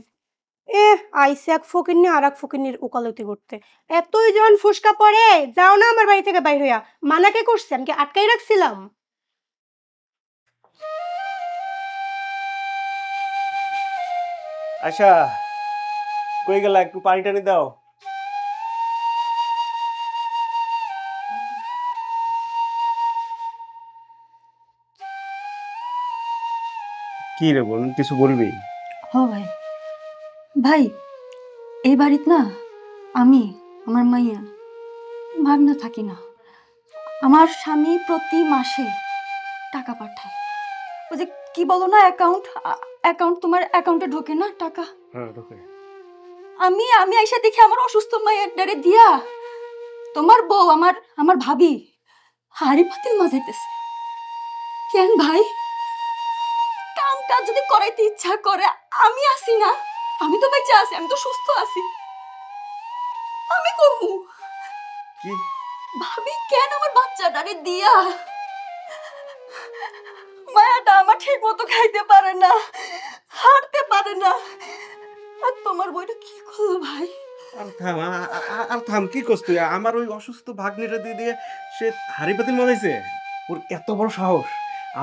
আইসে এক ফকিরনি আর এক ফকিরনির উকালতি করতে। এতই যখন ফুসকা পড়ে, যাও না আমার বাড়ি থেকে বাইর হইয়া। মানাকে করছে, আমি কি আটকাই রাখছিলাম? আচ্ছা, কই গেলা? একটু পানি টানি দাও। কি রে বোন, কিছু বলবি? হ ভাই, ভাই এই বাড়িতে না আমি আমার মাইয়া ভাগনা থাকি না। আমার স্বামী প্রতি মাসে টাকা পাঠায়। ওই যে কি বলো না, অ্যাকাউন্ট তোমার অ্যাকাউন্টে ঢোকে না টাকা? হ্যাঁ ঢোকে। আমি আইসা দেখি আমার অসুস্থ মায়ের দিয়া তোমার বউ আমার ভাবি হাড়ি পাতিল মাজাইতেছে। কেন ভাই? কামটা যদি করাইতে ইচ্ছা করে, আমি আছি না? আমি তো বেঁচে আছি, আমি তো সুস্থ আছি, আমি করবো। কি ভাবি কেন আমার বাচ্চাটারে দিয়া মায়াটা আমার ঠিক মতো খাইতে পারে না, হাঁটতে পারে না, আর তোমার বইটা কি করলো ভাই? আর থাম, কি করছ তুই? আমার ওই অসুস্থ ভাগ্নিটা দিয়ে সে হাড়ি পাতিল মাজাইছে। ওর এত বড় সাহস,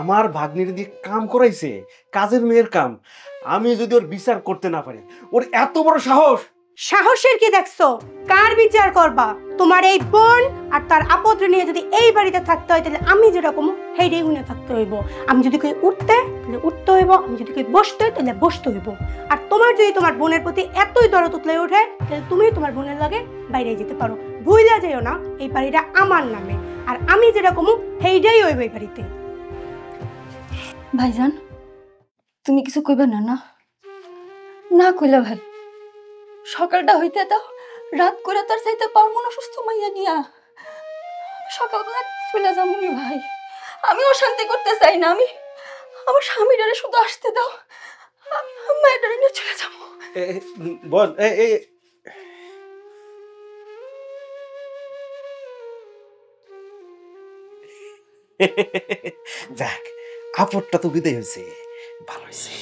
আমার ভাগ্নিটা দিয়ে কাম করাইছে, কাজের মেয়ের কাম। আমি যদি ওর বিচার করতে না পারি, ওর এত বড় সাহস! সাহসের কি দেখছো? কার বিচার করবা? তোমার এই বোন আর তার আপত্তি নিয়ে যদি এই বাড়িতে থাকতে হয়, তাহলে আমি যেরকম সেইটাই গুনে থাকতে হইব। আমি যদি কই উঠতে, তাহলে উঠতে হইব, আমি যদি কই বসতে, তাহলে বসতে হইব। আর তোমার যদি তোমার বোনের প্রতি এতই দরদ উতলে ওঠে, তাহলে তুমি তোমার বোনের লাগে বাইরে যেতে পারো। ভুইলা যেও না, এই বাড়িটা আমার নামে, আর আমি যেরকম সেইটাই হইব এই বাড়িতে। ভাইজান তুমি কিছু কইবে না? না না কইলা ভাই, সকালটা হইতে দাও, রাত করে তার চাইতে পারবো না সুস্থ মাইয়া নিয়া। সকালবেলা চলে যাবো নি ভাই, আমি অশান্তি করতে চাই না। আমি আমার স্বামীটারে শুধু আসতে দাও, আমি মায়েরারে নিয়ে চলে যাবো। বল যাক, আপদটা তো বিদায় হয়েছে, ভালো হয়েছে।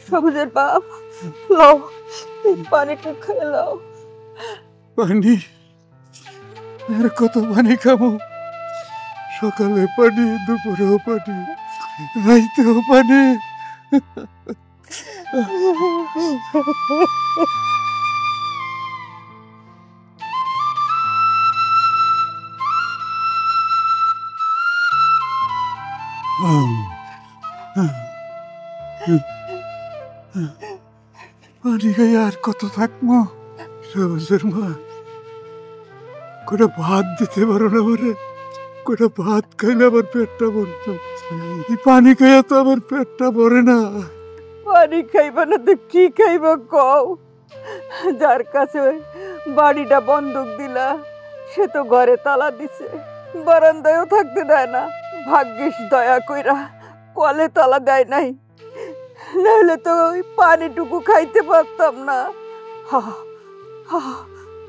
সবুজের বাপ, লাও পানিটা খেয়ে লাও। পানি? আর কত পানি খাবো? সকালে পানি, দুপুরেও পানি, রাইতেও পানি। পানি খাই আর কত থাকবো? সবুজের মা, কোটা ভাত দিতে পারো না আমারে? কোটা ভাত খাইলে আমার পেটটা ভরতো, এই পানি খাইয়া তো আমার পেটটা ভরে না। পানি খাইবা না তো কি খাইবা কও? যার কাছে বাড়িটা বন্ধক দিলা, সে তো ঘরে তালা দিছে, বারান্দায়ও থাকতে দেয় না। ভাগ্যিস দয়া কইরা কলে তালা দেয় নাই, নাহলে তো ওই পানিটুকু খাইতে পারতাম না। হা হা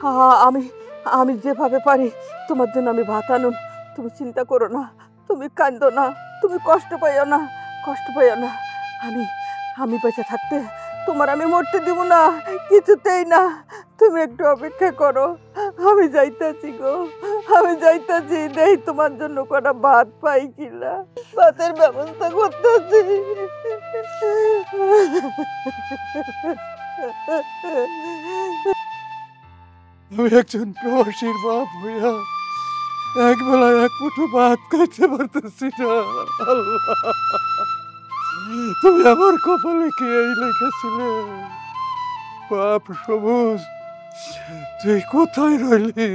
হা আমি আমি যেভাবে পারি তোমার জন্য আমি ভাত আনুম। তুমি চিন্তা করো না, তুমি কান্দো না, তুমি কষ্ট পাইও না, কষ্ট পাইও না। আমি আমি বেঁচে থাকতে তোমার আমি মরতে দিব না, কিছুতেই না। তুমি একটু অপেক্ষা করো, আমি যাইতাছি গো, আমি যাইতাছি। দেই তোমার জন্য কটা ভাত পাই কিনা, ভাতের ব্যবস্থা করতেছি। আমি একজন প্রবাসীর বাপ হইয়া এক বেলায় এক মুঠো ভাত খাইতে পারতেছি না। আল্লাহ, তুমি আমার কপালে কি এই লিখেছিলে? বাপ সবুজ, তুই কোথায় রইলি?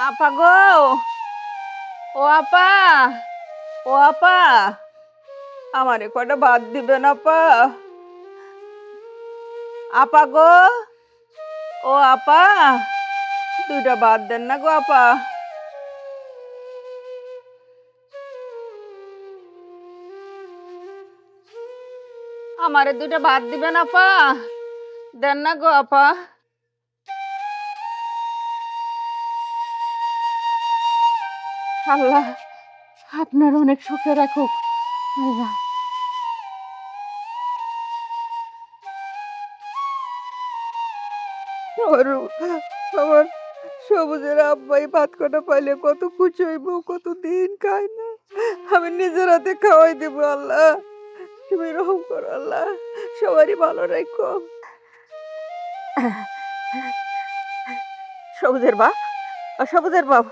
আপা গো, ও আপা, ও আপা, আমারে কয়টা ভাত দিবেন আপা? আপা গো, ও আপা, দুইটা ভাত দেন না গো আপা। আমারে দুইটা ভাত দিবেন আপা, দেন না গো আপা। আল্লাহ আপনার অনেক সুখে রাখুক। আল্লাহ আমার সবুজের আব্বাই ভাত কটা পাইলে কত খুশি হইব, কত দিন খাই না। আমি নিজের হাতে খাওয়াই দেবো। আল্লাহ তুমি রহম করো, আল্লাহ সবারই ভালো রাখো। সবুজের বাপ, সবুজের বাপ,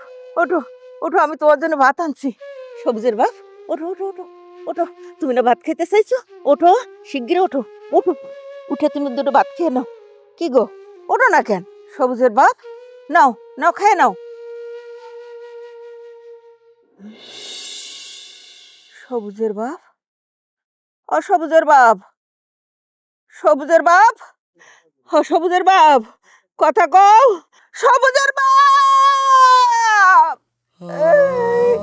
ওঠো ওঠো, আমি তোমার জন্য ভাত আনছি। সবুজের বাপ, ওঠো ওঠো ওঠো ওঠো, তুমি না ভাত খেতে চাইছো? ওঠো শিগগির, ওঠো ওঠো, উঠে তুমি দুটো ভাত খেয়ে নাও। কি গো, ওঠো না কেন? সবুজের বাপ, নাও নাও, খেয়ে নাও। সবুজের বাপ, ও সবুজের বাপ, সবুজের বাপ, ও সবুজের বাপ, কথা কও। সবুজের বাপ,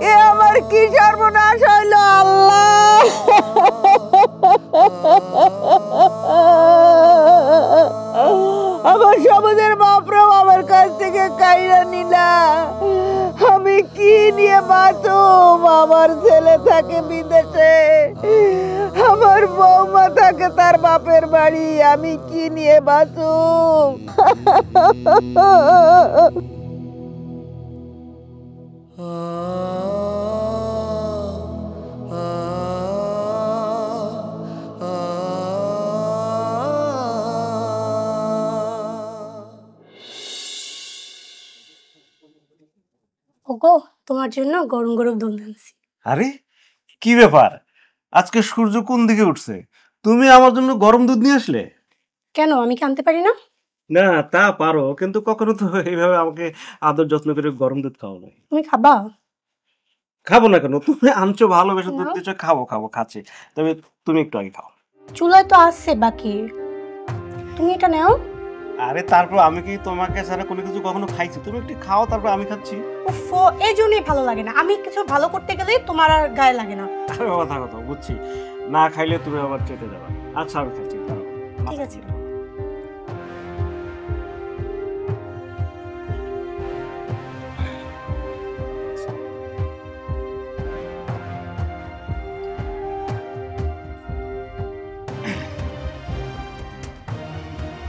এ আমার কি সর্বনাশ হইল আল্লাহ! আমার সবুজের বাপরাও আমার কাছ থেকে কাইরা নিলা। আমি কি নিয়ে বাঁচুম? আমার ছেলে থাকে বিদেশে, আমার বৌমা থাকে তার বাপের বাড়ি, আমি কি নিয়ে বাঁচুম? ওগো, তোমার জন্য গরম গরম দুধ আনছি। আরে কি ব্যাপার, আজকে সূর্য কোন দিকে উঠছে? তুমি আমার জন্য গরম দুধ নিয়ে আসলে? কেন, আমি কি আনতে পারি না? না তা পারো, কিন্তু কখনো তো এইভাবে আমাকে আদর যত্ন করে গরম দুধ খাও নাই। তুমি খাবা? খাবো না কেন, তুমি আনছো ভালোবেসে দুধ নাও। দিচ্ছ, খাবো খাবো খাচ্ছি। তবে তুমি একটু আগে খাও। চুলায় তো আছে বাকি, তুমি এটা নাও। আরে তারপর আমি কি তোমাকে ছাড়া কোনো কিছু কখনো খাইছি? তুমি একটু খাও, তারপর আমি খাচ্ছি। উফ, এই জন্যই ভালো লাগে না। আমি কিছু ভালো করতে গেলে তোমার আর গায়ে লাগে না। আরে বাবা থাকো তো, বুঝছি, না খাইলে তুমি আবার চেটে যাবে। আচ্ছা আমি খাচ্ছি, দাঁড়াও। ঠিক আছে।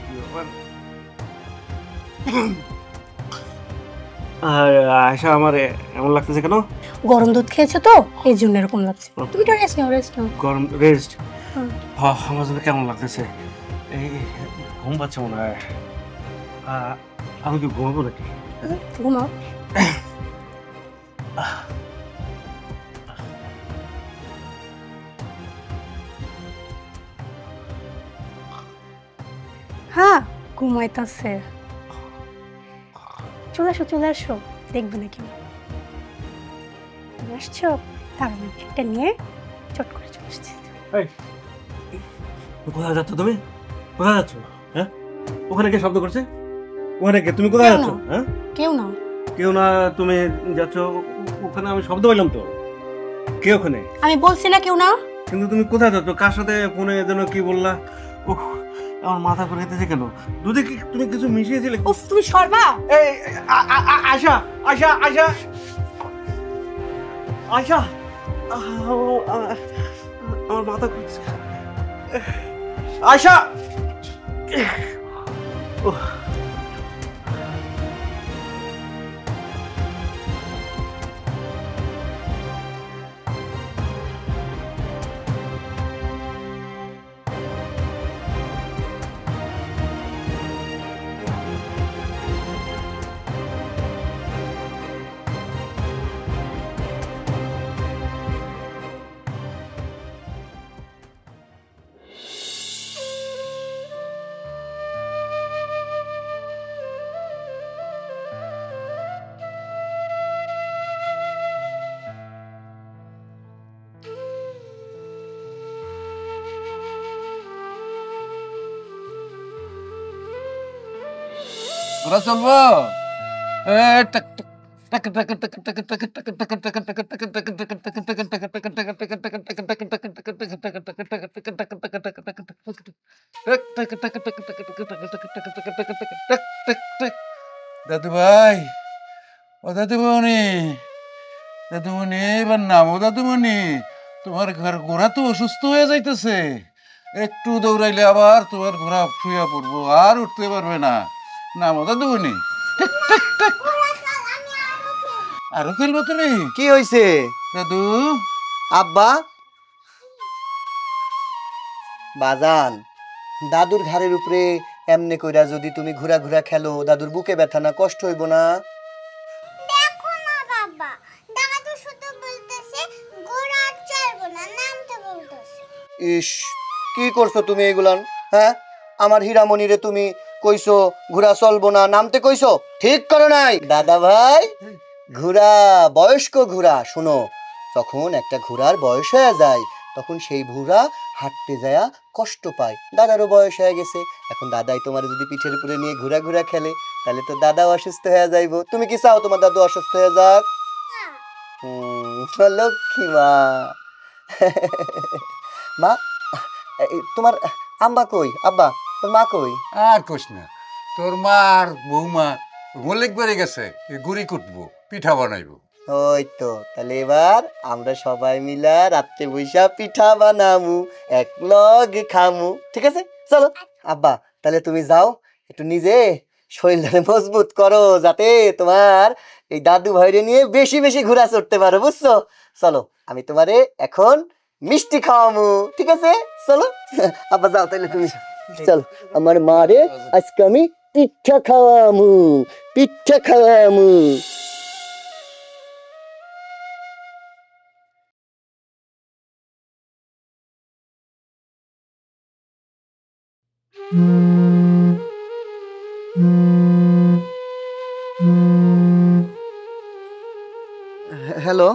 কি ব্যাপার? আর আয়শা, আমার এমন লাগতেছে কেন? গরম দুধ খেয়েছো তো, এই জন্য এরকম লাগছে। তুমি তো রেস্ট নাও, রেস্ট নাও। গরম রেস্ট? হুম। আমার জন্য কেমন লাগতেছে? এই ঘুম পাচ্ছে মনে হয়। আমি কি ঘুমাবো নাকি? ঘুমাও। হ্যাঁ ঘুমাইতেছে। চলে আসো চলে আসো, দেখবে না কেউ। আসছো, দাঁড়ান একটা নিয়ে চট করে চলে আসছি। কোথায় যাচ্ছ তুমি? কোথায় যাচ্ছ? হ্যাঁ, ওখানে কে শব্দ করছে? ওখানে কে? তুমি কোথায় যাচ্ছ? হ্যাঁ, কেউ না। কেউ না, তুমি যাচ্ছ ওখানে? আমি শব্দ পাইলাম তো। কে ওখানে? আমি বলছি না কেউ না। কিন্তু তুমি কোথায় যাচ্ছ? কার সাথে ফোনে যেন কি বললা? উফ, আমার মাথা ঘুরাইতেছে কেন? দুধে কি তুমি কিছু মিশিয়েছিলে? উফ, তুমি সরবা। এই আশা আশা আশা আশা, আমার মাথা ঘুরছে। আশা, ঘোরা চলবো? দাদু ভাই, ও দাদুমণি, দাদুমণি এবার নামো দাদুমণি, তোমার ঘোড়া তো অসুস্থ হয়ে যাইতেছে। একটু দৌড়াইলে আবার তোমার ঘোড়া শুয়ে পড়বো, আর উঠতে পারবে না। নামো দাদুমণি। আরো খেলবো তুমি? কি হইছে দাদু? আব্বা? বাজান, দাদুর ঘাড়ের উপরে এমনি কইরা যদি তুমি ঘুরা ঘুরা খেলো, দাদুর বুকে ব্যথা না কষ্ট হইব না? দেখো না বাবা, দাদু শুধু বলতেছে ঘোড়া চলবো না, নামতে বলতেছে। ইস, কি করছো তুমি এগুলান? হ্যাঁ, আমার হীরামণিরে তুমি কইছো ঘোড়া চলবো না, নামতে কইছো, ঠিক করো নাই। দাদা ভাই, ঘোড়া বয়স্ক ঘোড়া, শোনো, তখন একটা ঘোড়ার বয়স হয়ে যায়, তখন সেই ঘোড়া হাঁটতে যায় কষ্ট পায়। দাদারও বয়স হয়ে গেছে, এখন দাদাই তোমার যদি পিঠের উপরে নিয়ে ঘোরা ঘোরা খেলে, তাহলে তো দাদাও অসুস্থ হয়ে যাইব। তুমি কি চাও তোমার দাদু অসুস্থ হয়ে যাক? লক্ষ্মী মা। মা, তোমার আম্মা কই? আব্বা, তোর মা কই? আর কোস না, তোর মা আর বৌমা মল্লিক বাড়ি গেছে, গুড়ি কুটবো, পিঠা বানাইবো। ওই তো, তাহলে এবার আমরা সবাই মিলা রাত্রে বৈশা পিঠা বানামু, এক লগে খামু, ঠিক আছে? চলো আব্বা, তাহলে তুমি যাও, একটু নিজে শরীরটাকে মজবুত করো, যাতে তোমার এই দাদু ভাইরে নিয়ে বেশি বেশি ঘোরা চড়তে পারো, বুঝছো? চলো, আমি তোমারে এখন মিষ্টি খাওয়ামু, ঠিক আছে? চলো আব্বা, যাও তাহলে তুমি। চলো, আমার মারে আজকে আমি পিঠা খাওয়ামু, পিঠা খাওয়ামু। হ্যালো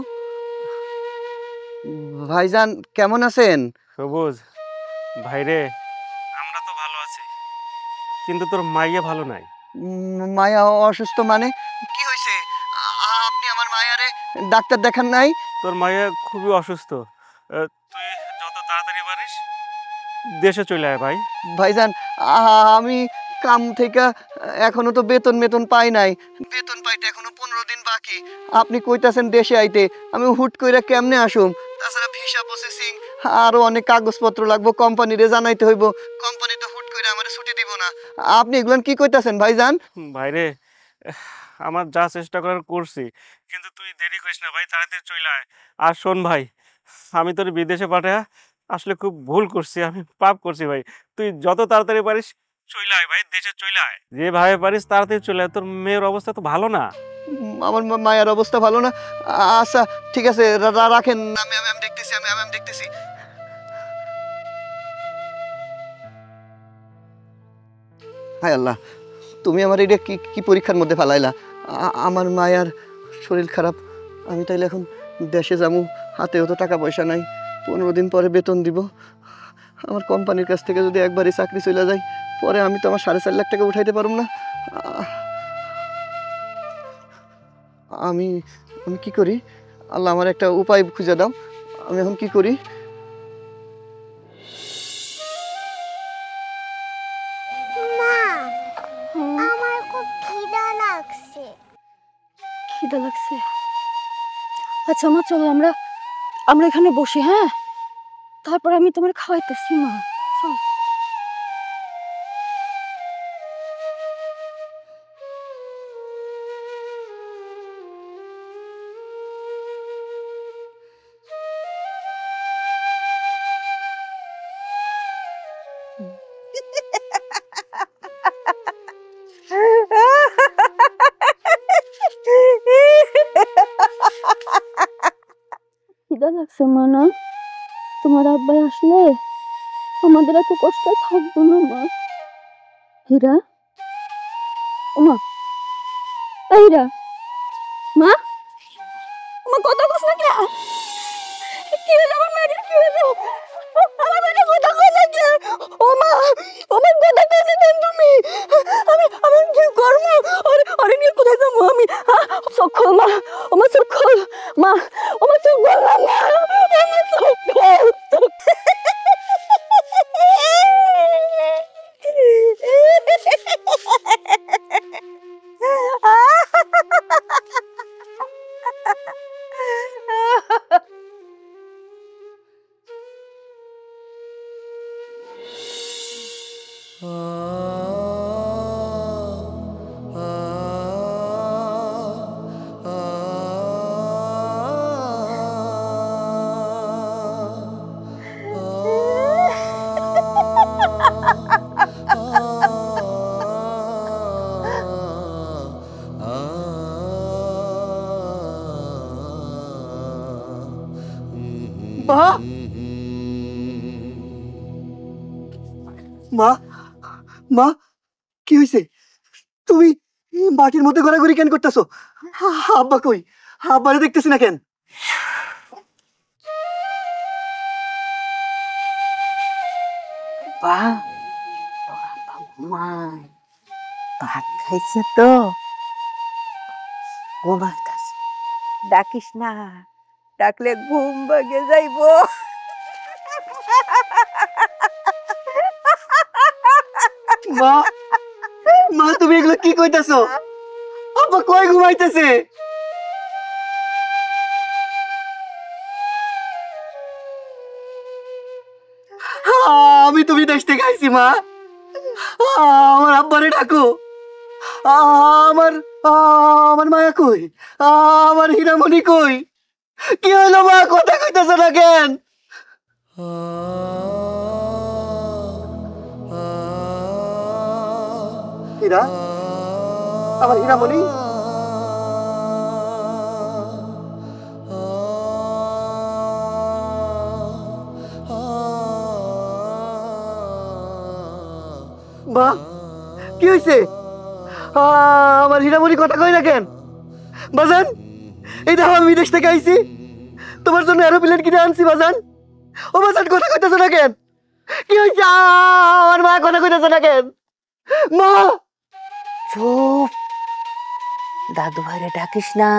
ভাইজান, কেমন আছেন? সবুজ ভাইরে, আমরা তো ভালো আছি, কিন্তু তোর মাইয়া ভালো নাই। মায়া অসুস্থ মানে? কি হয়েছে? আপনি আমার মায়ারে ডাক্তার দেখান নাই? তোর মাইয়া খুবই অসুস্থ, তুই যত তাড়াতাড়ি পারিস দেশে চলে আয় ভাই। ভাইজান, আমি কাম থেকে এখনো তো বেতন মেতন পাই নাই, বেতন পাইতে এখনো 15 দিন বাকি। আপনি কইতাছেন দেশে আইতে, আমি হুট কইরা কেমনে আসুম? তাছাড়া ভিসা প্রসেসিং আরো অনেক কাগজপত্র লাগবো, কোম্পানিরে জানাইতে হইব, কোম্পানি তো হুট কইরা আমারে ছুটি দিব না। আপনি এগুলান কি কইতাছেন ভাইজান? ভাইরে, আমার যা চেষ্টা করার করছি, কিন্তু তুই দেরি করিস না ভাই, তাড়াতাড়ি চলে আয়। আর শোন ভাই, আমি তোর বিদেশে পাঠায়া আসলে খুব ভুল করছি, আমি পাপ করছি ভাই। তুই যত তাড়াতাড়ি পারিস চলে আয় ভাই, দেশে চলে আয়, যেভাবে পারিস তাড়াতাড়ি চলে আয়। তোর মেয়ের অবস্থা তো ভালো না। আমার মায়ের অবস্থা ভালো না? আচ্ছা ঠিক আছে, রাখেন, আমি দেখতেছি, আমি দেখতেছি। হায় আল্লাহ, তুমি আমার এটা কি কি পরীক্ষার মধ্যে ফেলাইলা? আমার মায়ার শরীর খারাপ, আমি তাইলে এখন দেশে যাবো, হাতেও তো টাকা পয়সা নাই, 15 দিন পরে বেতন দিব। আমার কোম্পানির কাছ থেকে যদি একবারই চাকরি চলে যায়, পরে আমি তো আমার 4.5 লাখ টাকা উঠাইতে পারব না। আমি আমি কি করি? আল্লাহ আমার একটা উপায় খুঁজে দাও, আমি এখন কি করি? মা, আমার খুব খিদা লাগছে। খিদা লাগছে? আচ্ছা মা, চলো আমরা আমরা এখানে বসি, হ্যাঁ? তারপর আমি তোমার খাওয়াইতেছি মা, চল। খিদা লাগছে মা না? তোমার আব্বাই আসলে আমাদের এত কষ্ট থাকবো না মা। হীরা, ও মা, এই হীরা, মা, মা কথা কস না কেন? কি হলো আমার মেয়ের, কি হলো? আমার মেয়েটা কথা কই না কেন? ও মা, আমার কথা কই না কেন তুমি? আমি কি করবো? আরে নিয়ে কোথায় যাবো আমি? চোখ খোল মা, ও মা চোখ খোল মা, ও মা চোখ খোল না মা, ও মা চোখ খোল, চোখ মা, মা, মা, কি হয়েছে? তুমি মাটির মধ্যে ঘোরাঘুরি কেন করতেছো? আব্বা কই? আব্বারে দেখতেছি না কেন? বা তোর আব্বা ঘুমায়, ভাত খাইছে তো ঘুমাইতাছে। ডাকিস না, ডাকলে ঘুম ভাগে যাইবো। মা, মা, তুমি এগুলো কি কইতাছো? আব্বা কই ঘুমাইতেছে? আমি তুমি দেশ থেকে আইছি মা, আমার আব্বারে ডাকো। আমার আমার মায়া কই? আমার হীরামণি কই? কি হলো মা, কথা কইতেছো না কেন? হীরা, আমার হীরামণি, মা, কি হয়েছে? আমার হীরামণি কথা কই না কেন? বাজান, এই দেখো আমি বিদেশ থেকে আইছি, তোমার জন্য এরোপ্লেন কিনে আনছি বাজান। ও বাজান, কথা কইতেছো না কেন? কি হয়েছে? আমার মা কথা কইতেছো না কেন? মা, চুপ, দাদু ভাইরে ডাকিস না,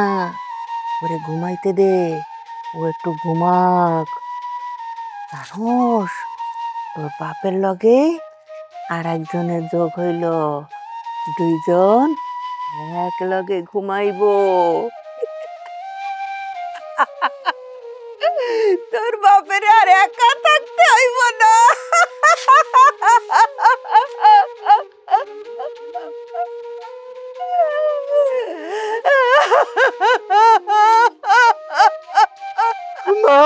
ওরে ঘুমাইতে দে, ও একটু ঘুমাক। জানোস তোর বাপের লগে আর একজনের যোগ হইল, দুইজন এক লগে ঘুমাইবো। তোর বাপের আর একা থাকতে হইব না। মা,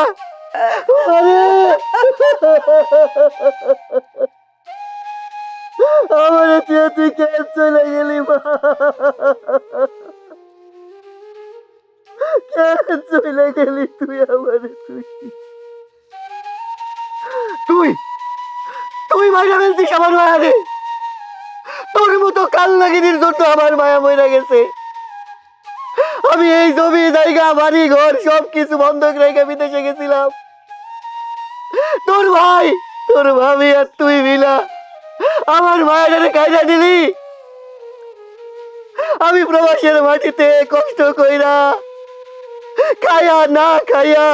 আমার তুই কেন চলে গেলি মা? কেন চলে গেলি তুই আমারে? তুই তুই মাইরা ফেলছিস আমার মায়ারে, তোর তোর মতো কাল লাগিনির জন্য আমার মায়া মরে গেছে। আমি এই জমি জায়গা বাড়ি ঘর সবকিছু বন্ধক রেখে বিদেশে গেছিলাম। তোর ভাই তোর ভাবি আর তুই মিলা আমার মায়ের কায়দা দিলি। আমি প্রবাসের মাটিতে কষ্ট কইরা খাইয়া না খাইয়া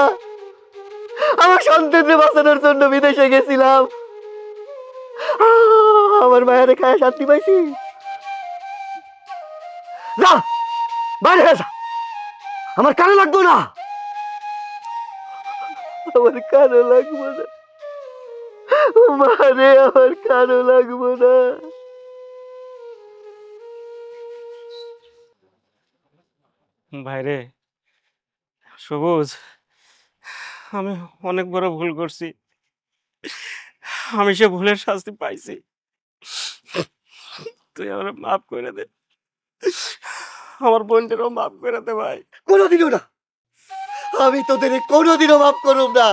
আমার সন্তানকে বাঁচানোর জন্য বিদেশে গেছিলাম। আমার মায়ের খায়া শান্তি পাইছি। যা বাইরে হয়ে যা, আমার কানে লাগবো না, আমার কানে লাগবো না মারে, আমার কানে লাগবো না। ভাইরে সবুজ, আমি অনেক বড় ভুল করছি। আমি সে ভুলের শাস্তি পাইছি, তুই আমার মাফ করে দে। আমার বোনটারও মাফ করে দে ভাই। কোনোদিনও না, আমি তোদের কোনোদিনও মাফ করব না।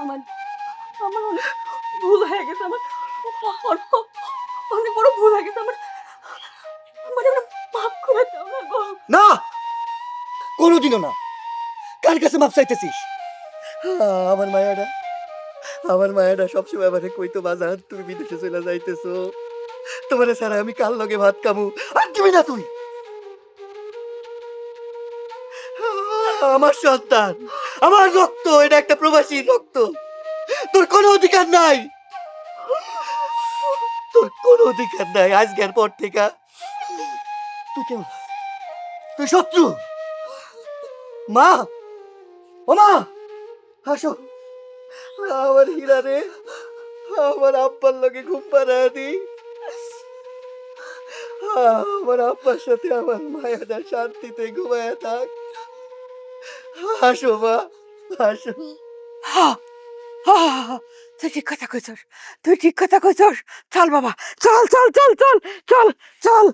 আমার আমার অনেক ভুল হয়ে গেছে, আমার অনেক বড় ভুল হয়ে গেছে। আমার মাফ করে দাও না গো। না, কোনোদিনও না। কার কাছে মাপ চাইতেছিস? আমার মায়েরা সবসময় আমাকে কইতো, বাজার তুমি বিদেশে চলে যাইতেছো, তোমার ছাড়া আমি কাল লগে ভাত খামু। আর দিবি না তুই? আমার সন্তান, আমার রক্ত, এটা একটা প্রবাসী রক্ত। তোর কোনো অধিকার নাই, তোর কোনো অধিকার নাই। আজকের পর থেকে তুই কেমন, তুই শত্রু। মা, ও মা, হাসো। আমার হীরা রে, আমার আব্বার লগে ঘুম পাড়ায় দি। আমার আব্বার সাথে আমার মায়াটা শান্তিতে ঘুমায় থাক। হাসো মা, হাসো। তুই ঠিক কথা কইছস, তুই ঠিক কথা কইছস। চল বাবা, চল চল চল চল চল চল।